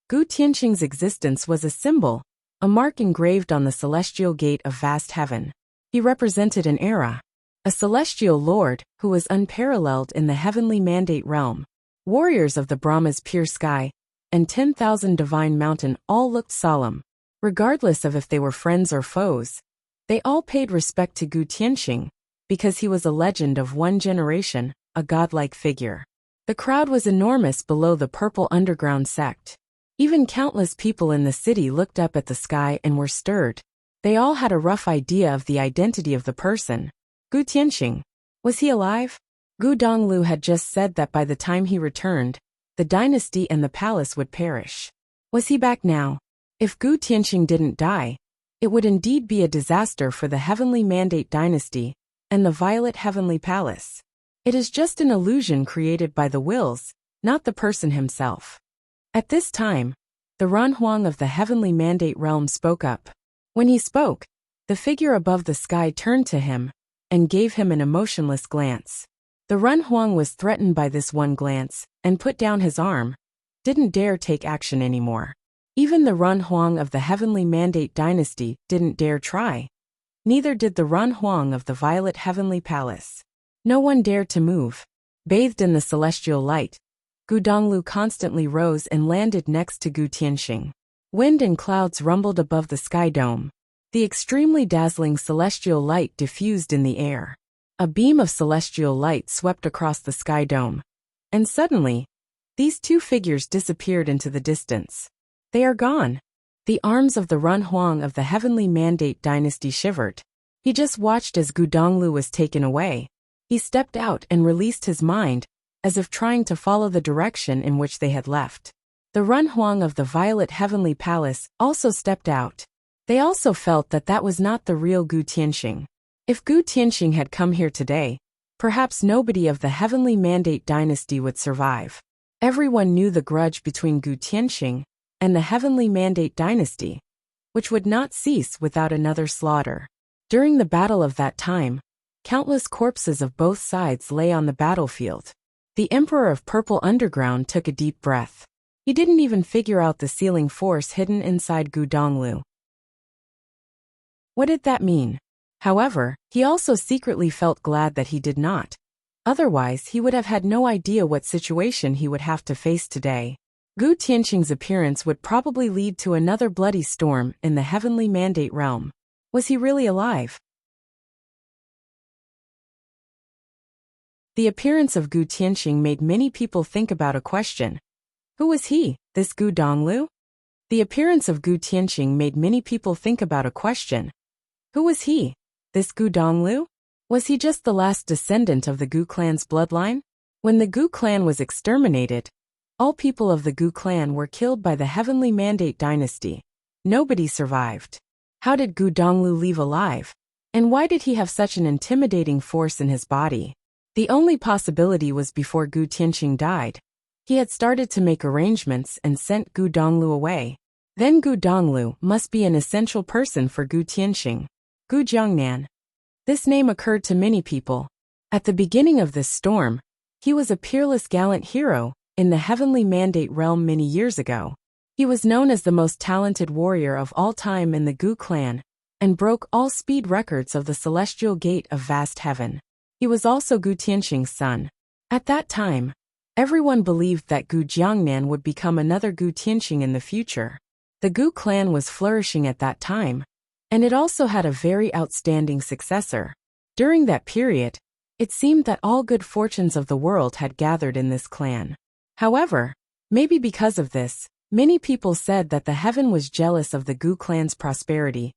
Gu Tianxing's existence was a symbol, a mark engraved on the Celestial Gate of Vast Heaven. He represented an era, a celestial lord who was unparalleled in the Heavenly Mandate realm. Warriors of the Brahma's pure sky and 10,000 divine mountain all looked solemn. Regardless of if they were friends or foes, they all paid respect to Gu Tianxing, because he was a legend of one generation, a godlike figure. The crowd was enormous below the purple underground sect. Even countless people in the city looked up at the sky and were stirred. They all had a rough idea of the identity of the person. Gu Tianxing. Was he alive? Gu Donglu had just said that by the time he returned, the dynasty and the palace would perish. Was he back now? If Gu Tianxing didn't die, it would indeed be a disaster for the Heavenly Mandate dynasty and the Violet Heavenly Palace. It is just an illusion created by the wills, not the person himself. At this time, the Renhuang of the Heavenly Mandate realm spoke up. When he spoke, the figure above the sky turned to him and gave him an emotionless glance. The Renhuang was threatened by this one glance and put down his arm, didn't dare take action anymore. Even the Renhuang of the Heavenly Mandate dynasty didn't dare try. Neither did the Renhuang of the Violet Heavenly Palace. No one dared to move. Bathed in the celestial light, Gu Donglu constantly rose and landed next to Gu Tianxing. Wind and clouds rumbled above the sky dome. The extremely dazzling celestial light diffused in the air. A beam of celestial light swept across the sky dome. And suddenly, these two figures disappeared into the distance. They are gone. The arms of the Run Huang of the Heavenly Mandate dynasty shivered. He just watched as Gu Donglu was taken away. He stepped out and released his mind, as if trying to follow the direction in which they had left. The Run Huang of the Violet Heavenly Palace also stepped out. They also felt that that was not the real Gu Tianxing. If Gu Tianxing had come here today, perhaps nobody of the Heavenly Mandate dynasty would survive. Everyone knew the grudge between Gu Tianxing and the Heavenly Mandate dynasty, which would not cease without another slaughter. During the battle of that time, countless corpses of both sides lay on the battlefield. The Emperor of Purple Underground took a deep breath. He didn't even figure out the sealing force hidden inside Gu Donglu. What did that mean? However, he also secretly felt glad that he did not. Otherwise, he would have had no idea what situation he would have to face today. Gu Tianxing's appearance would probably lead to another bloody storm in the Heavenly Mandate realm. Was he really alive? The appearance of Gu Tianxing made many people think about a question. Who was he, this Gu Donglu? The appearance of Gu Tianxing made many people think about a question. Who was he, this Gu Donglu? Was he just the last descendant of the Gu clan's bloodline? When the Gu clan was exterminated, all people of the Gu clan were killed by the Heavenly Mandate dynasty. Nobody survived. How did Gu Donglu leave alive? And why did he have such an intimidating force in his body? The only possibility was before Gu Tianxing died. He had started to make arrangements and sent Gu Donglu away. Then Gu Donglu must be an essential person for Gu Tianxing. Gu Jiangnan. This name occurred to many people. At the beginning of this storm, he was a peerless gallant hero in the Heavenly Mandate realm many years ago. He was known as the most talented warrior of all time in the Gu clan, and broke all speed records of the Celestial Gate of Vast Heaven. He was also Gu Tianxing's son. At that time, everyone believed that Gu Jiangnan would become another Gu Tianxing in the future. The Gu clan was flourishing at that time, and it also had a very outstanding successor. During that period, it seemed that all good fortunes of the world had gathered in this clan. However, maybe because of this, many people said that the heaven was jealous of the Gu clan's prosperity.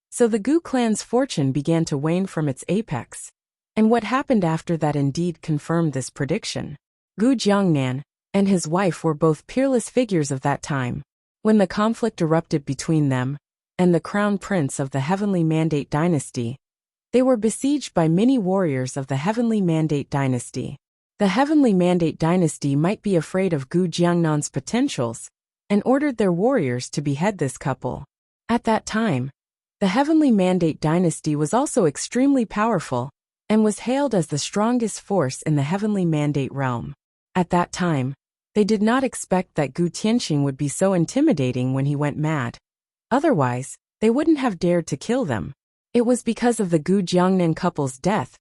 So the Gu clan's fortune began to wane from its apex. And what happened after that indeed confirmed this prediction. Gu Jiangnan and his wife were both peerless figures of that time. When the conflict erupted between them and the crown prince of the Heavenly Mandate dynasty, they were besieged by many warriors of the Heavenly Mandate dynasty. The Heavenly Mandate dynasty might be afraid of Gu Jiangnan's potentials and ordered their warriors to behead this couple. At that time, the Heavenly Mandate dynasty was also extremely powerful and was hailed as the strongest force in the Heavenly Mandate realm. At that time, they did not expect that Gu Tianxing would be so intimidating when he went mad. Otherwise, they wouldn't have dared to kill them. It was because of the Gu Jiangnan couple's death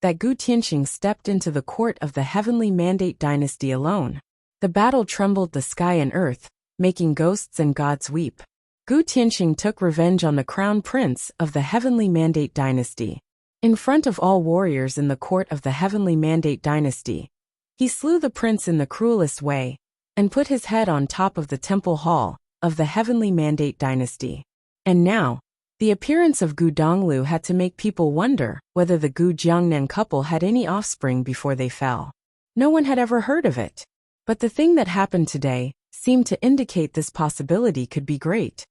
that Gu Tianxing stepped into the court of the Heavenly Mandate dynasty alone. The battle trembled the sky and earth, making ghosts and gods weep. Gu Tianxing took revenge on the crown prince of the Heavenly Mandate dynasty. In front of all warriors in the court of the Heavenly Mandate dynasty, he slew the prince in the cruelest way and put his head on top of the temple hall of the Heavenly Mandate dynasty. And now, the appearance of Gu Donglu had to make people wonder whether the Gu Jiangnan couple had any offspring before they fell. No one had ever heard of it. But the thing that happened today seemed to indicate this possibility could be great.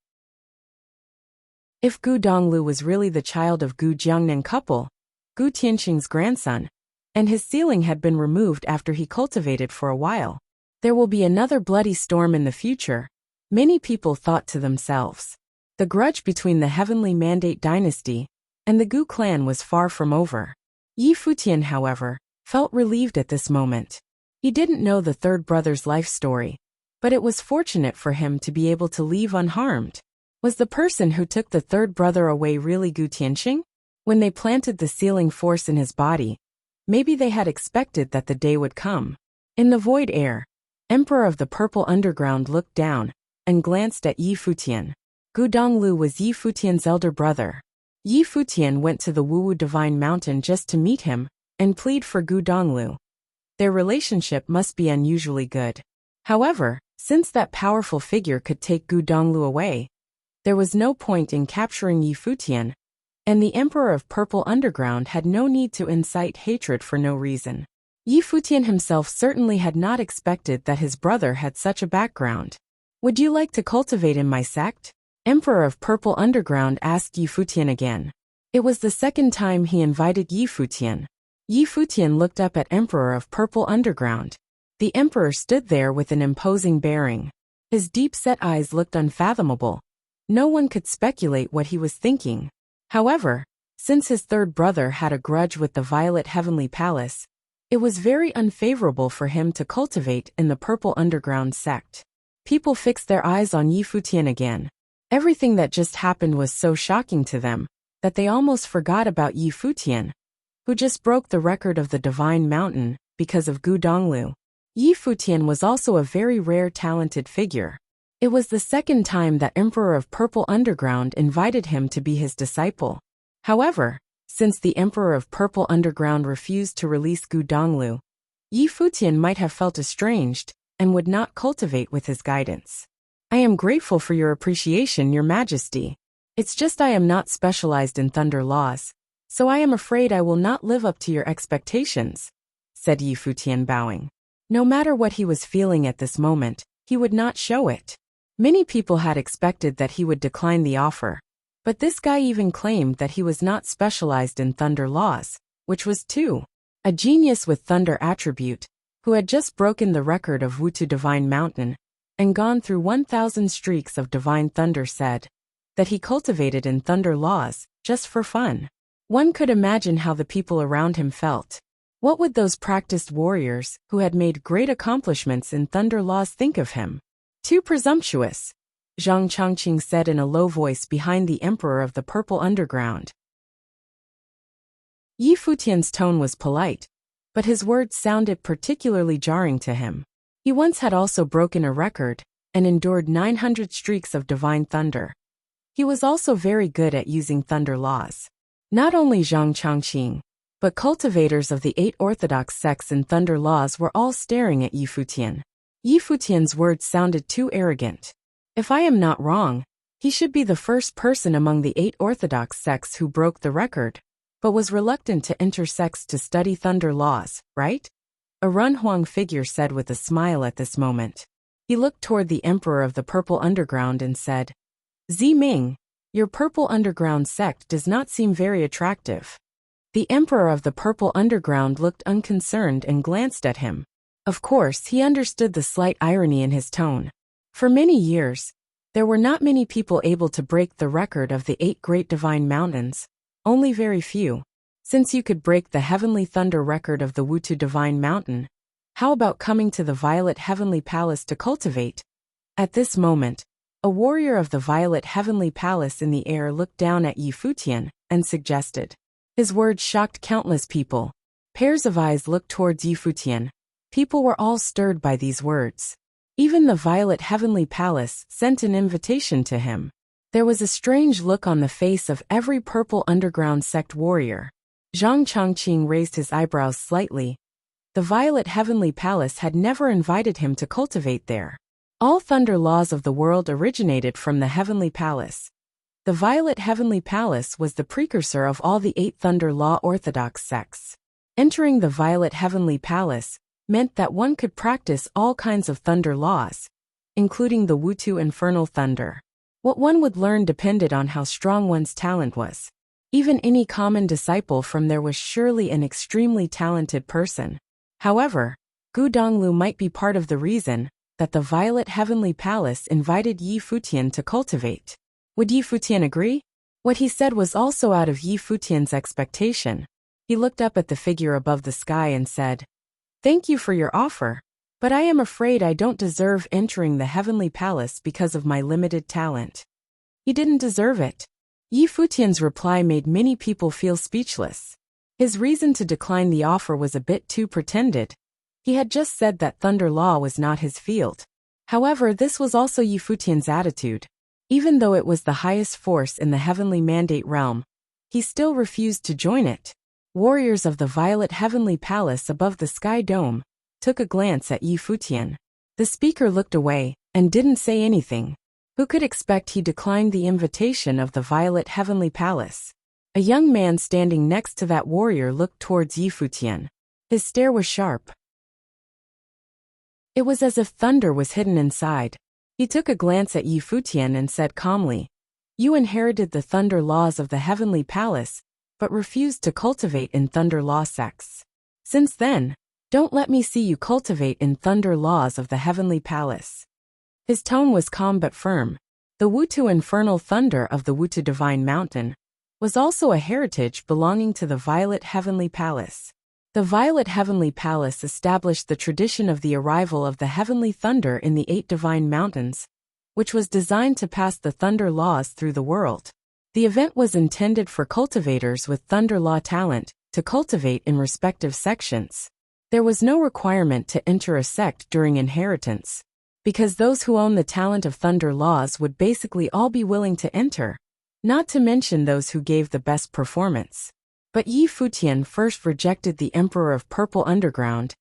If Gu Donglu was really the child of Gu Jiangnan couple, Gu Tianxing's grandson, and his sealing had been removed after he cultivated for a while, there will be another bloody storm in the future, many people thought to themselves. The grudge between the Heavenly Mandate dynasty and the Gu clan was far from over. Yi Futian, however, felt relieved at this moment. He didn't know the third brother's life story, but it was fortunate for him to be able to leave unharmed. Was the person who took the third brother away really Gu Tianxing? When they planted the sealing force in his body, maybe they had expected that the day would come. In the void air, Emperor of the Purple Underground looked down and glanced at Yi Futian. Gu Donglu was Yi Futian's elder brother. Yi Futian went to the Wuwu Divine Mountain just to meet him and plead for Gu Donglu. Their relationship must be unusually good. However, since that powerful figure could take Gu Donglu away, there was no point in capturing Yi Futian, and the Emperor of Purple Underground had no need to incite hatred for no reason. Yi Futian himself certainly had not expected that his brother had such a background. Would you like to cultivate in my sect? Emperor of Purple Underground asked Yi Futian again. It was the second time he invited Yi Futian. Yi Futian looked up at Emperor of Purple Underground. The emperor stood there with an imposing bearing. His deep-set eyes looked unfathomable. No one could speculate what he was thinking. However, since his third brother had a grudge with the Violet Heavenly Palace, it was very unfavorable for him to cultivate in the Purple Underground sect. People fixed their eyes on Yi Futian again. Everything that just happened was so shocking to them that they almost forgot about Yi Futian, who just broke the record of the Divine Mountain because of Gu Donglu. Yi Futian was also a very rare talented figure. It was the second time that Emperor of Purple Underground invited him to be his disciple. However, since the Emperor of Purple Underground refused to release Gu Donglu, Yi Futian might have felt estranged and would not cultivate with his guidance. I am grateful for your appreciation, Your Majesty. It's just I am not specialized in thunder laws, so I am afraid I will not live up to your expectations, said Yi Futian, bowing. No matter what he was feeling at this moment, he would not show it. Many people had expected that he would decline the offer, but this guy even claimed that he was not specialized in thunder laws, which was too. A genius with thunder attribute, who had just broken the record of Wutu Divine Mountain and gone through 1,000 streaks of divine thunder, said that he cultivated in thunder laws just for fun. One could imagine how the people around him felt. What would those practiced warriors who had made great accomplishments in thunder laws think of him? Too presumptuous, Zhang Chongqing said in a low voice behind the Emperor of the Purple Underground. Yi Futian's tone was polite, but his words sounded particularly jarring to him. He once had also broken a record and endured 900 streaks of divine thunder. He was also very good at using thunder laws. Not only Zhang Chongqing, but cultivators of the 8 orthodox sects in thunder laws were all staring at Yi Futian. Yi Futian's words sounded too arrogant. If I am not wrong, he should be the first person among the 8 orthodox sects who broke the record, but was reluctant to enter sects to study thunder laws, right? A Runhuang figure said with a smile at this moment. He looked toward the Emperor of the Purple Underground and said, Zi Ming, your Purple Underground sect does not seem very attractive. The Emperor of the Purple Underground looked unconcerned and glanced at him. Of course, he understood the slight irony in his tone. For many years, there were not many people able to break the record of the 8 great divine mountains, only very few. Since you could break the heavenly thunder record of the Wutu Divine Mountain, how about coming to the Violet Heavenly Palace to cultivate? At this moment, a warrior of the Violet Heavenly Palace in the air looked down at Yi Futian and suggested. His words shocked countless people. Pairs of eyes looked towards Yi Futian. People were all stirred by these words. Even the Violet Heavenly Palace sent an invitation to him. There was a strange look on the face of every Purple Underground sect warrior. Zhang Chongqing raised his eyebrows slightly. The Violet Heavenly Palace had never invited him to cultivate there. All thunder laws of the world originated from the Heavenly Palace. The Violet Heavenly Palace was the precursor of all the 8 thunder law orthodox sects. Entering the Violet Heavenly Palace meant that one could practice all kinds of thunder laws, including the Wutu Infernal Thunder. What one would learn depended on how strong one's talent was. Even any common disciple from there was surely an extremely talented person. However, Gu Donglu might be part of the reason that the Violet Heavenly Palace invited Yi Futian to cultivate. Would Yi Futian agree? What he said was also out of Yi Futian's expectation. He looked up at the figure above the sky and said, Thank you for your offer, but I am afraid I don't deserve entering the Heavenly Palace because of my limited talent. He didn't deserve it. Yi Futian's reply made many people feel speechless. His reason to decline the offer was a bit too pretended. He had just said that thunder law was not his field. However, this was also Yi Futian's attitude. Even though it was the highest force in the heavenly mandate realm, he still refused to join it. Warriors of the violet heavenly palace above the sky dome took a glance at Yi Futian. The speaker looked away and didn't say anything. Who could expect he declined the invitation of the violet heavenly palace? A young man standing next to that warrior looked towards Yi Futian. His stare was sharp. It was as if thunder was hidden inside. He took a glance at Yi Futian and said calmly, "You inherited the thunder laws of the heavenly palace, but refused to cultivate in thunder law sects. Since then, don't let me see you cultivate in thunder laws of the heavenly palace." His tone was calm but firm. The Wutu infernal thunder of the Wutu divine mountain was also a heritage belonging to the violet heavenly palace. The violet heavenly palace established the tradition of the arrival of the heavenly thunder in the 8 divine mountains, which was designed to pass the thunder laws through the world. The event was intended for cultivators with thunder law talent to cultivate in respective sections. There was no requirement to enter a sect during inheritance, because those who own the talent of thunder laws would basically all be willing to enter, not to mention those who gave the best performance. But Yi Futian first rejected the Emperor of Purple Underground,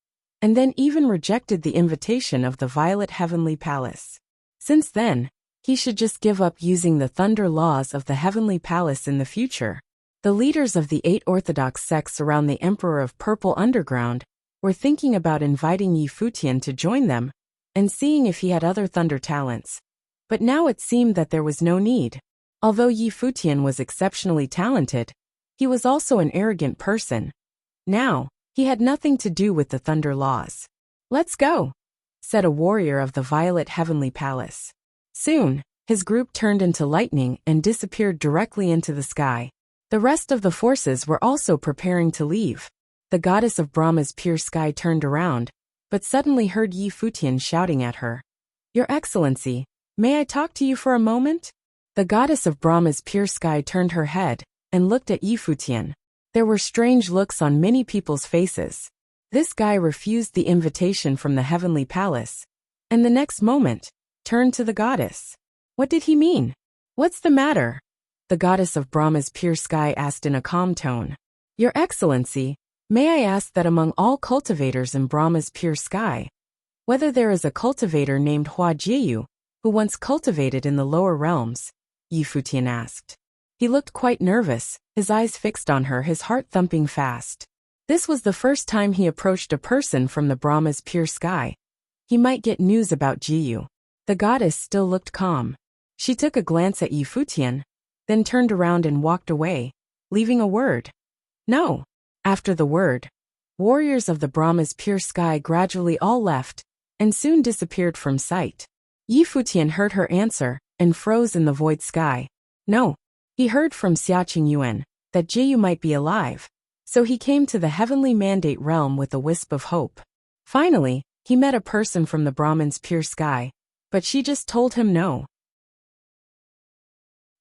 and then even rejected the invitation of the Violet Heavenly Palace. Since then, he should just give up using the thunder laws of the Heavenly Palace in the future. The leaders of the 8 orthodox sects around the Emperor of Purple Underground were thinking about inviting Yi Futian to join them, and seeing if he had other thunder talents. But now it seemed that there was no need. Although Yi Futian was exceptionally talented, he was also an arrogant person. Now, he had nothing to do with the thunder laws. "Let's go," said a warrior of the Violet Heavenly Palace. Soon, his group turned into lightning and disappeared directly into the sky. The rest of the forces were also preparing to leave. The goddess of Brahma's pure sky turned around, but suddenly heard Yi Futian shouting at her. "Your Excellency, may I talk to you for a moment?" The goddess of Brahma's pure sky turned her head and looked at Yi Futian. There were strange looks on many people's faces. This guy refused the invitation from the heavenly palace, and the next moment, turned to the goddess. What did he mean? "What's the matter?" The goddess of Brahma's pure sky asked in a calm tone. "Your Excellency, may I ask that among all cultivators in Brahma's pure sky, whether there is a cultivator named Hua Jiyu, who once cultivated in the lower realms?" Yi Futian asked. He looked quite nervous, his eyes fixed on her, his heart thumping fast. This was the first time he approached a person from the Brahma's pure sky. He might get news about Jiyu. The goddess still looked calm. She took a glance at Yi Futian, then turned around and walked away, leaving a word. "No." After the word, warriors of the Brahma's pure sky gradually all left, and soon disappeared from sight. Yi Futian heard her answer, and froze in the void sky. No. He heard from Xiaqing Yuan that Jiyu might be alive, so he came to the heavenly mandate realm with a wisp of hope. Finally, he met a person from the Brahman's pure sky, but she just told him no.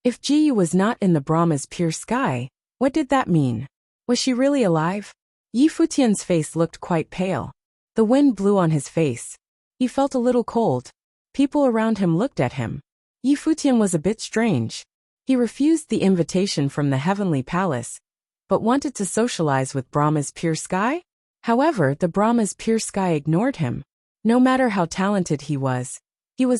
If Jiyu was not in the Brahma's pure sky, what did that mean? Was she really alive? Yi Futian's face looked quite pale. The wind blew on his face. He felt a little cold. People around him looked at him. Yi Futian was a bit strange. He refused the invitation from the heavenly palace, but wanted to socialize with Brahma's pure sky? However, the Brahma's pure sky ignored him. No matter how talented he was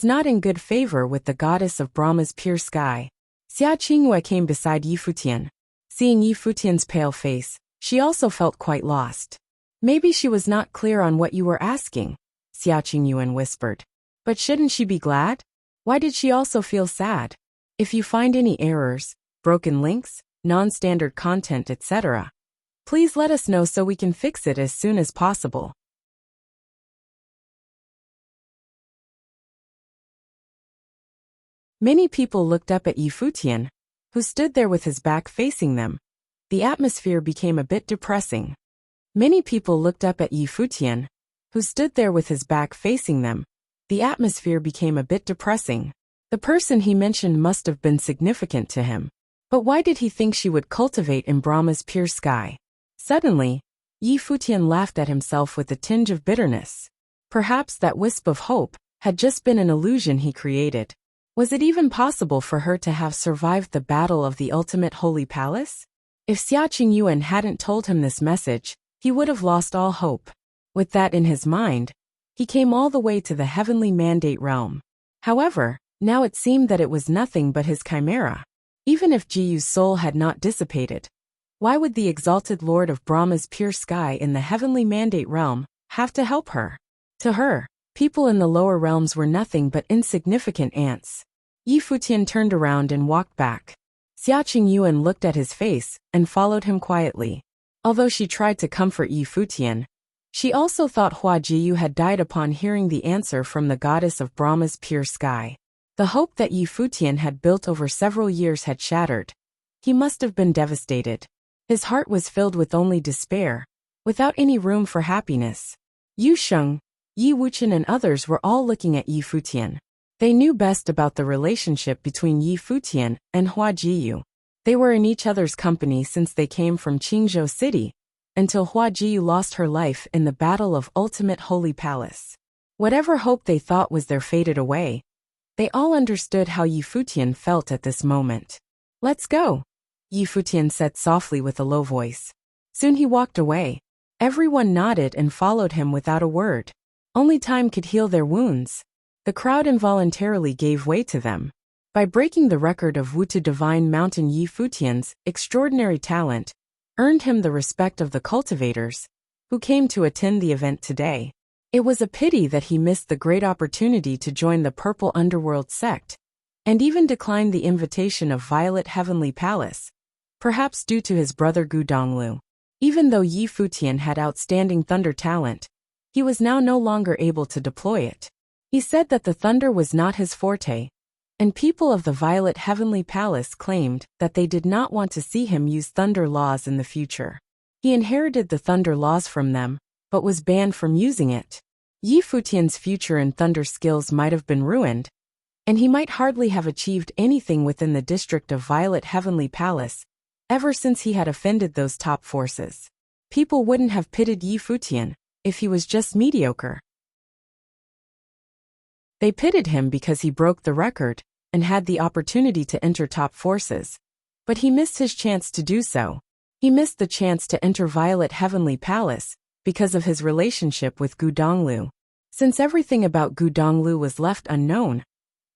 not in good favor with the goddess of Brahma's pure sky. Xia Qingyue came beside Yi Futian. Seeing Yi Futian's pale face, she also felt quite lost. "Maybe she was not clear on what you were asking," Xia Qingyue whispered. "But shouldn't she be glad? Why did she also feel sad? If you find any errors, broken links, non-standard content, etc., please let us know so we can fix it as soon as possible." Many people looked up at Yi Futian, who stood there with his back facing them. The atmosphere became a bit depressing. Many people looked up at Yi Futian, who stood there with his back facing them. The atmosphere became a bit depressing. The person he mentioned must have been significant to him. But why did he think she would cultivate in Brahma's pure sky? Suddenly, Yi Futian laughed at himself with a tinge of bitterness. Perhaps that wisp of hope had just been an illusion he created. Was it even possible for her to have survived the battle of the ultimate holy palace? If Xia Qingyuan hadn't told him this message, he would have lost all hope. With that in his mind, he came all the way to the heavenly mandate realm. However, now it seemed that it was nothing but his chimera. Even if Jiyu's soul had not dissipated, why would the exalted Lord of Brahma's pure sky in the heavenly mandate realm have to help her? To her, people in the lower realms were nothing but insignificant ants. Yi Futian turned around and walked back. Xia Qingyuan looked at his face and followed him quietly. Although she tried to comfort Yi Futian, she also thought Hua Jiyu had died upon hearing the answer from the goddess of Brahma's pure sky. The hope that Yi Futian had built over several years had shattered. He must have been devastated. His heart was filled with only despair, without any room for happiness. Yu Sheng, Yi Wuqian and others were all looking at Yi Futian. They knew best about the relationship between Yi Futian and Hua Jiyu. They were in each other's company since they came from Qingzhou City, until Hua Jiyu lost her life in the Battle of Ultimate Holy Palace. Whatever hope they thought was there faded away. They all understood how Yi Futian felt at this moment. "Let's go," Yi Futian said softly with a low voice. Soon he walked away. Everyone nodded and followed him without a word. Only time could heal their wounds. The crowd involuntarily gave way to them. By breaking the record of Wutu Divine Mountain, Yi Futian's extraordinary talent earned him the respect of the cultivators who came to attend the event today. It was a pity that he missed the great opportunity to join the Purple Underworld sect, and even declined the invitation of Violet Heavenly Palace, perhaps due to his brother Gu Donglu. Even though Yi Futian had outstanding thunder talent, he was now no longer able to deploy it. He said that the thunder was not his forte, and people of the Violet Heavenly Palace claimed that they did not want to see him use thunder laws in the future. He inherited the thunder laws from them, but was banned from using it. Yi Futian's future in thunder skills might have been ruined, and he might hardly have achieved anything within the district of Violet Heavenly Palace, ever since he had offended those top forces. People wouldn't have pitied Yi Futian if he was just mediocre. They pitied him because he broke the record and had the opportunity to enter top forces. But he missed his chance to do so. He missed the chance to enter Violet Heavenly Palace because of his relationship with Gu Donglu. Since everything about Gu Donglu was left unknown,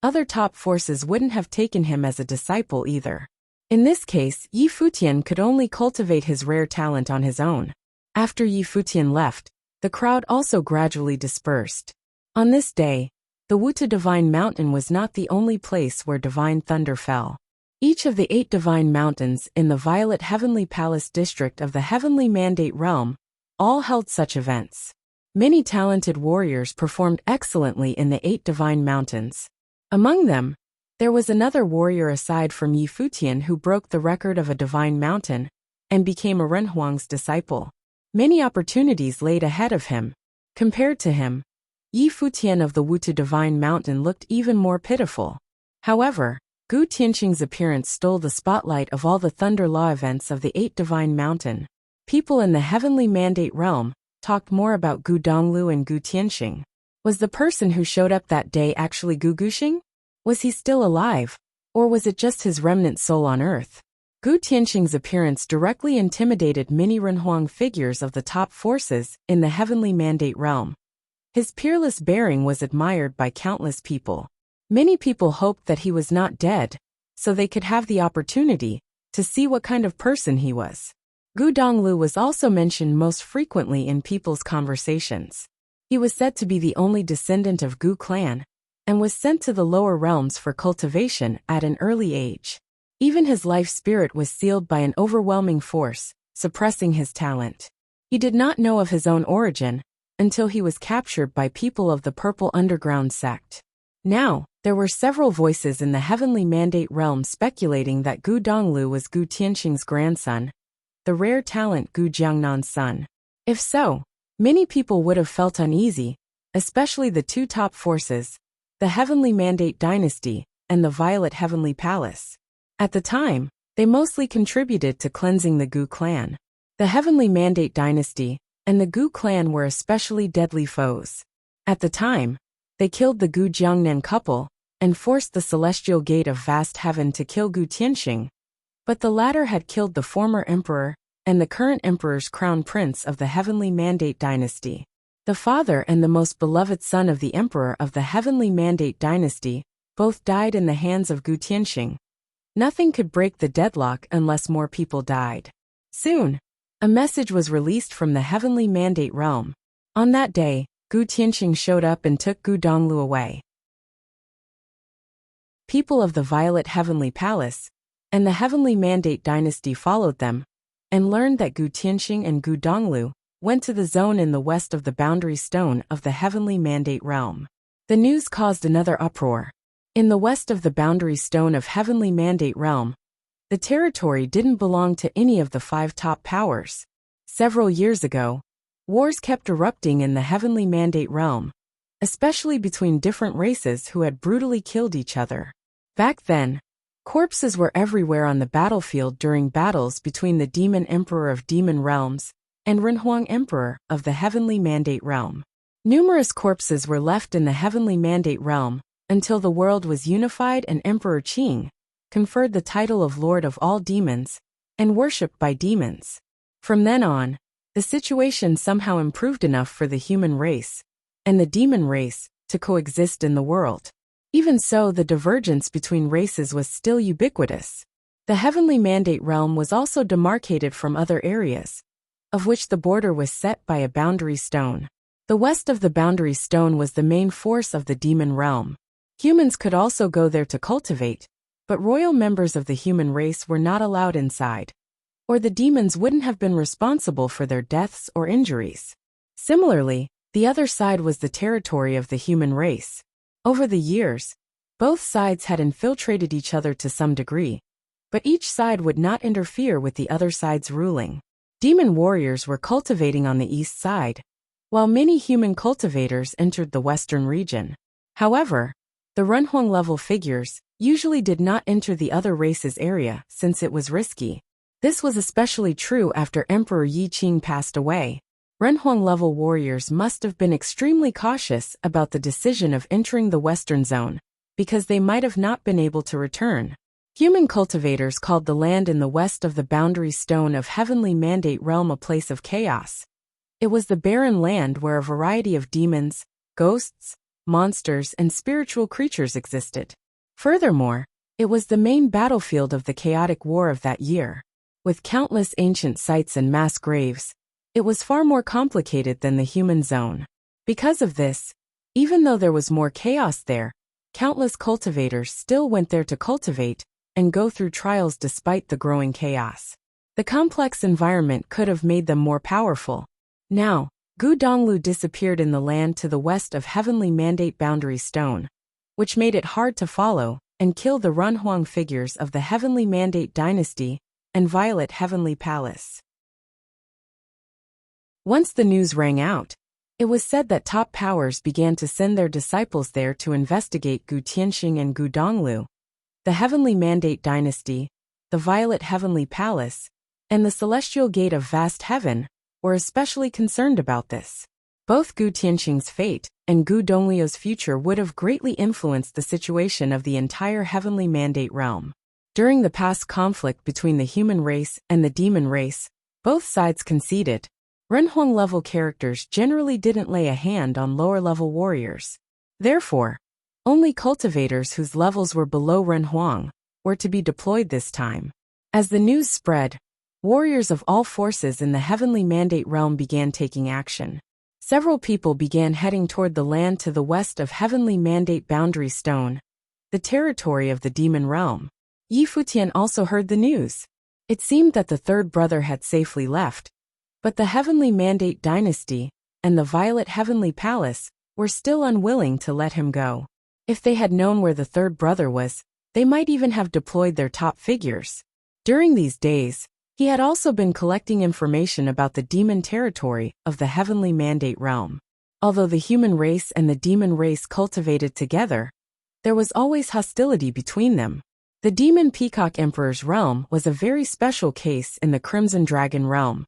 other top forces wouldn't have taken him as a disciple either. In this case, Yi Futian could only cultivate his rare talent on his own. After Yi Futian left, the crowd also gradually dispersed. On this day, the Wutu Divine Mountain was not the only place where divine thunder fell. Each of the 8 divine mountains in the Violet Heavenly Palace district of the Heavenly Mandate Realm all held such events. Many talented warriors performed excellently in the 8 divine mountains. Among them, there was another warrior aside from Yi Futian who broke the record of a divine mountain and became a Renhuang's disciple. Many opportunities laid ahead of him. Compared to him, Yi Futian of the Wutu Divine Mountain looked even more pitiful. However, Gu Tianqing's appearance stole the spotlight of all the thunder law events of the 8 divine mountain. People in the Heavenly Mandate Realm talked more about Gu Donglu and Gu Tianqing. Was the person who showed up that day actually Gu Guxing? Was he still alive, or was it just his remnant soul on earth? Gu Tianqing's appearance directly intimidated many Renhuang figures of the top forces in the Heavenly Mandate Realm. His peerless bearing was admired by countless people. Many people hoped that he was not dead, so they could have the opportunity to see what kind of person he was. Gu Donglu was also mentioned most frequently in people's conversations. He was said to be the only descendant of Gu clan, and was sent to the lower realms for cultivation at an early age. Even his life spirit was sealed by an overwhelming force, suppressing his talent. He did not know of his own origin until he was captured by people of the Purple Underground sect. Now, there were several voices in the Heavenly Mandate Realm speculating that Gu Donglu was Gu Tianqing's grandson, the rare talent Gu Jiangnan's son. If so, many people would have felt uneasy, especially the 2 top forces, the Heavenly Mandate Dynasty and the Violet Heavenly Palace. At the time, they mostly contributed to cleansing the Gu clan. The Heavenly Mandate dynasty and the Gu clan were especially deadly foes. At the time, they killed the Gu Jiangnan couple and forced the celestial gate of vast heaven to kill Gu Tianxing. But the latter had killed the former emperor and the current emperor's crown prince of the Heavenly Mandate dynasty. The father and the most beloved son of the emperor of the Heavenly Mandate dynasty both died in the hands of Gu Tianxing. Nothing could break the deadlock unless more people died. Soon, a message was released from the Heavenly Mandate realm. On that day, Gu Tianxing showed up and took Gu Donglu away. People of the Violet Heavenly Palace and the Heavenly Mandate dynasty followed them and learned that Gu Tianxing and Gu Donglu went to the zone in the west of the boundary stone of the Heavenly Mandate realm. The news caused another uproar. In the west of the boundary stone of Heavenly Mandate realm, the territory didn't belong to any of the 5 top powers. Several years ago, wars kept erupting in the Heavenly Mandate realm, especially between different races who had brutally killed each other. Back then, corpses were everywhere on the battlefield during battles between the Demon Emperor of Demon Realms and Renhuang Emperor of the Heavenly Mandate realm. Numerous corpses were left in the Heavenly Mandate realm until the world was unified and Emperor Qing conferred the title of Lord of all demons and worshipped by demons. From then on, the situation somehow improved enough for the human race and the demon race to coexist in the world. Even so, the divergence between races was still ubiquitous. The Heavenly Mandate realm was also demarcated from other areas, of which the border was set by a boundary stone. The west of the boundary stone was the main force of the demon realm. Humans could also go there to cultivate, but royal members of the human race were not allowed inside, or the demons wouldn't have been responsible for their deaths or injuries. Similarly, the other side was the territory of the human race. Over the years, both sides had infiltrated each other to some degree, but each side would not interfere with the other side's ruling. Demon warriors were cultivating on the east side, while many human cultivators entered the western region. However, the Renhuang-level figures usually did not enter the other race's area since it was risky. This was especially true after Emperor Yi Qing passed away. Renhuang-level warriors must have been extremely cautious about the decision of entering the western zone, because they might have not been able to return. Human cultivators called the land in the west of the boundary stone of Heavenly Mandate realm a place of chaos. It was the barren land where a variety of demons, ghosts, monsters, and spiritual creatures existed. Furthermore, it was the main battlefield of the chaotic war of that year. With countless ancient sites and mass graves, it was far more complicated than the human zone. Because of this, even though there was more chaos there, countless cultivators still went there to cultivate and go through trials despite the growing chaos. The complex environment could have made them more powerful. Now, Gu Donglu disappeared in the land to the west of Heavenly Mandate boundary stone, which made it hard to follow and kill the Renhuang figures of the Heavenly Mandate dynasty and Violet Heavenly Palace. Once the news rang out, it was said that top powers began to send their disciples there to investigate Gu Tianxing and Gu Donglu. The Heavenly Mandate dynasty, the Violet Heavenly Palace, and the Celestial Gate of Vast Heaven were especially concerned about this. Both Gu Tianxing's fate and Gu Donglu's future would have greatly influenced the situation of the entire Heavenly Mandate realm. During the past conflict between the human race and the demon race, both sides conceded. Renhuang-level characters generally didn't lay a hand on lower-level warriors. Therefore, only cultivators whose levels were below Renhuang were to be deployed this time. As the news spread, warriors of all forces in the Heavenly Mandate realm began taking action. Several people began heading toward the land to the west of Heavenly Mandate boundary stone, the territory of the demon realm. Futian also heard the news. It seemed that the third brother had safely left, but the Heavenly Mandate dynasty and the Violet Heavenly Palace were still unwilling to let him go. If they had known where the third brother was, they might even have deployed their top figures. During these days, he had also been collecting information about the demon territory of the Heavenly Mandate realm. Although the human race and the demon race cultivated together, there was always hostility between them. The Demon Peacock Emperor's realm was a very special case in the Crimson Dragon realm.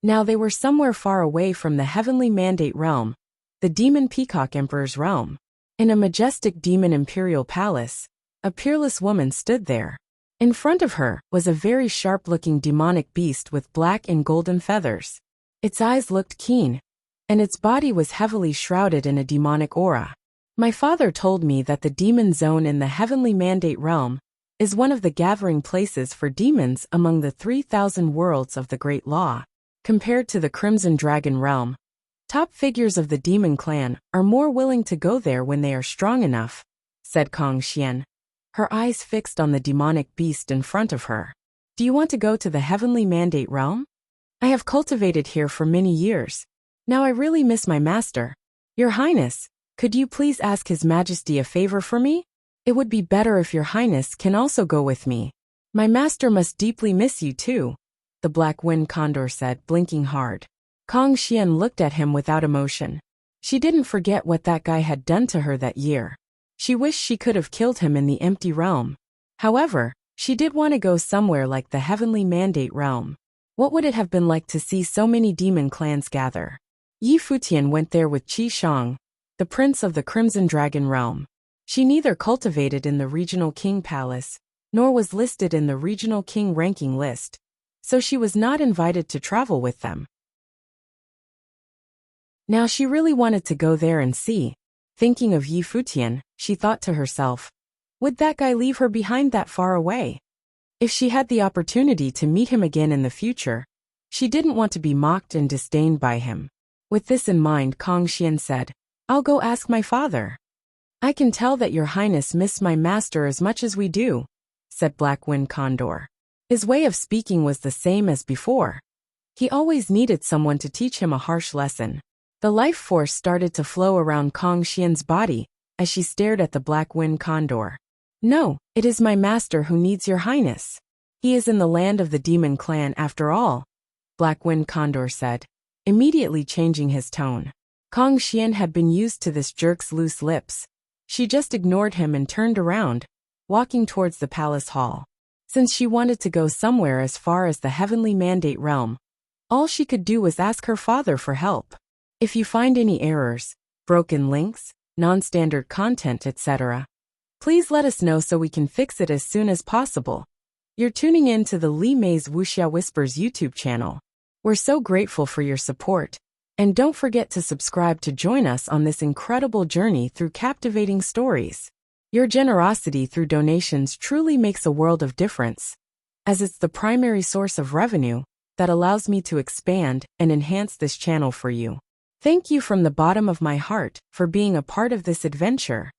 Now they were somewhere far away from the heavenly mandate realm, the demon peacock emperor's realm. In a majestic demon imperial palace, a peerless woman stood there. In front of her was a very sharp-looking demonic beast with black and golden feathers. Its eyes looked keen, and its body was heavily shrouded in a demonic aura. My father told me that the demon zone in the heavenly mandate realm is one of the gathering places for demons among the 3,000 worlds of the Great Law. Compared to the Crimson Dragon realm, top figures of the demon clan are more willing to go there when they are strong enough, said Kong Xian, her eyes fixed on the demonic beast in front of her. Do you want to go to the heavenly mandate realm? I have cultivated here for many years. Now I really miss my master. Your Highness, could you please ask His Majesty a favor for me? It would be better if Your Highness can also go with me. My master must deeply miss you too, the Black Wind Condor said, blinking hard. Kong Xian looked at him without emotion. She didn't forget what that guy had done to her that year. She wished she could have killed him in the empty realm. However, she did want to go somewhere like the heavenly mandate realm. What would it have been like to see so many demon clans gather? Yi Futian went there with Qi Shang, the prince of the Crimson Dragon realm. She neither cultivated in the regional king palace, nor was listed in the regional king ranking list, so she was not invited to travel with them. Now she really wanted to go there and see. Thinking of Yi Futian, she thought to herself, would that guy leave her behind that far away? If she had the opportunity to meet him again in the future, she didn't want to be mocked and disdained by him. With this in mind, Kong Xian said, I'll go ask my father. I can tell that Your Highness miss my master as much as we do, said Black Wind Condor. His way of speaking was the same as before. He always needed someone to teach him a harsh lesson. The life force started to flow around Kong Xian's body as she stared at the Black Wind Condor. No, it is my master who needs Your Highness. He is in the land of the demon clan after all, Black Wind Condor said, immediately changing his tone. Kong Xian had been used to this jerk's loose lips. She just ignored him and turned around, walking towards the palace hall. Since she wanted to go somewhere as far as the heavenly mandate realm, all she could do was ask her father for help. If you find any errors, broken links, non-standard content, etc., please let us know so we can fix it as soon as possible. You're tuning in to the Li Mei's Wuxia Whispers YouTube channel. We're so grateful for your support, and don't forget to subscribe to join us on this incredible journey through captivating stories. Your generosity through donations truly makes a world of difference, as it's the primary source of revenue that allows me to expand and enhance this channel for you. Thank you from the bottom of my heart for being a part of this adventure.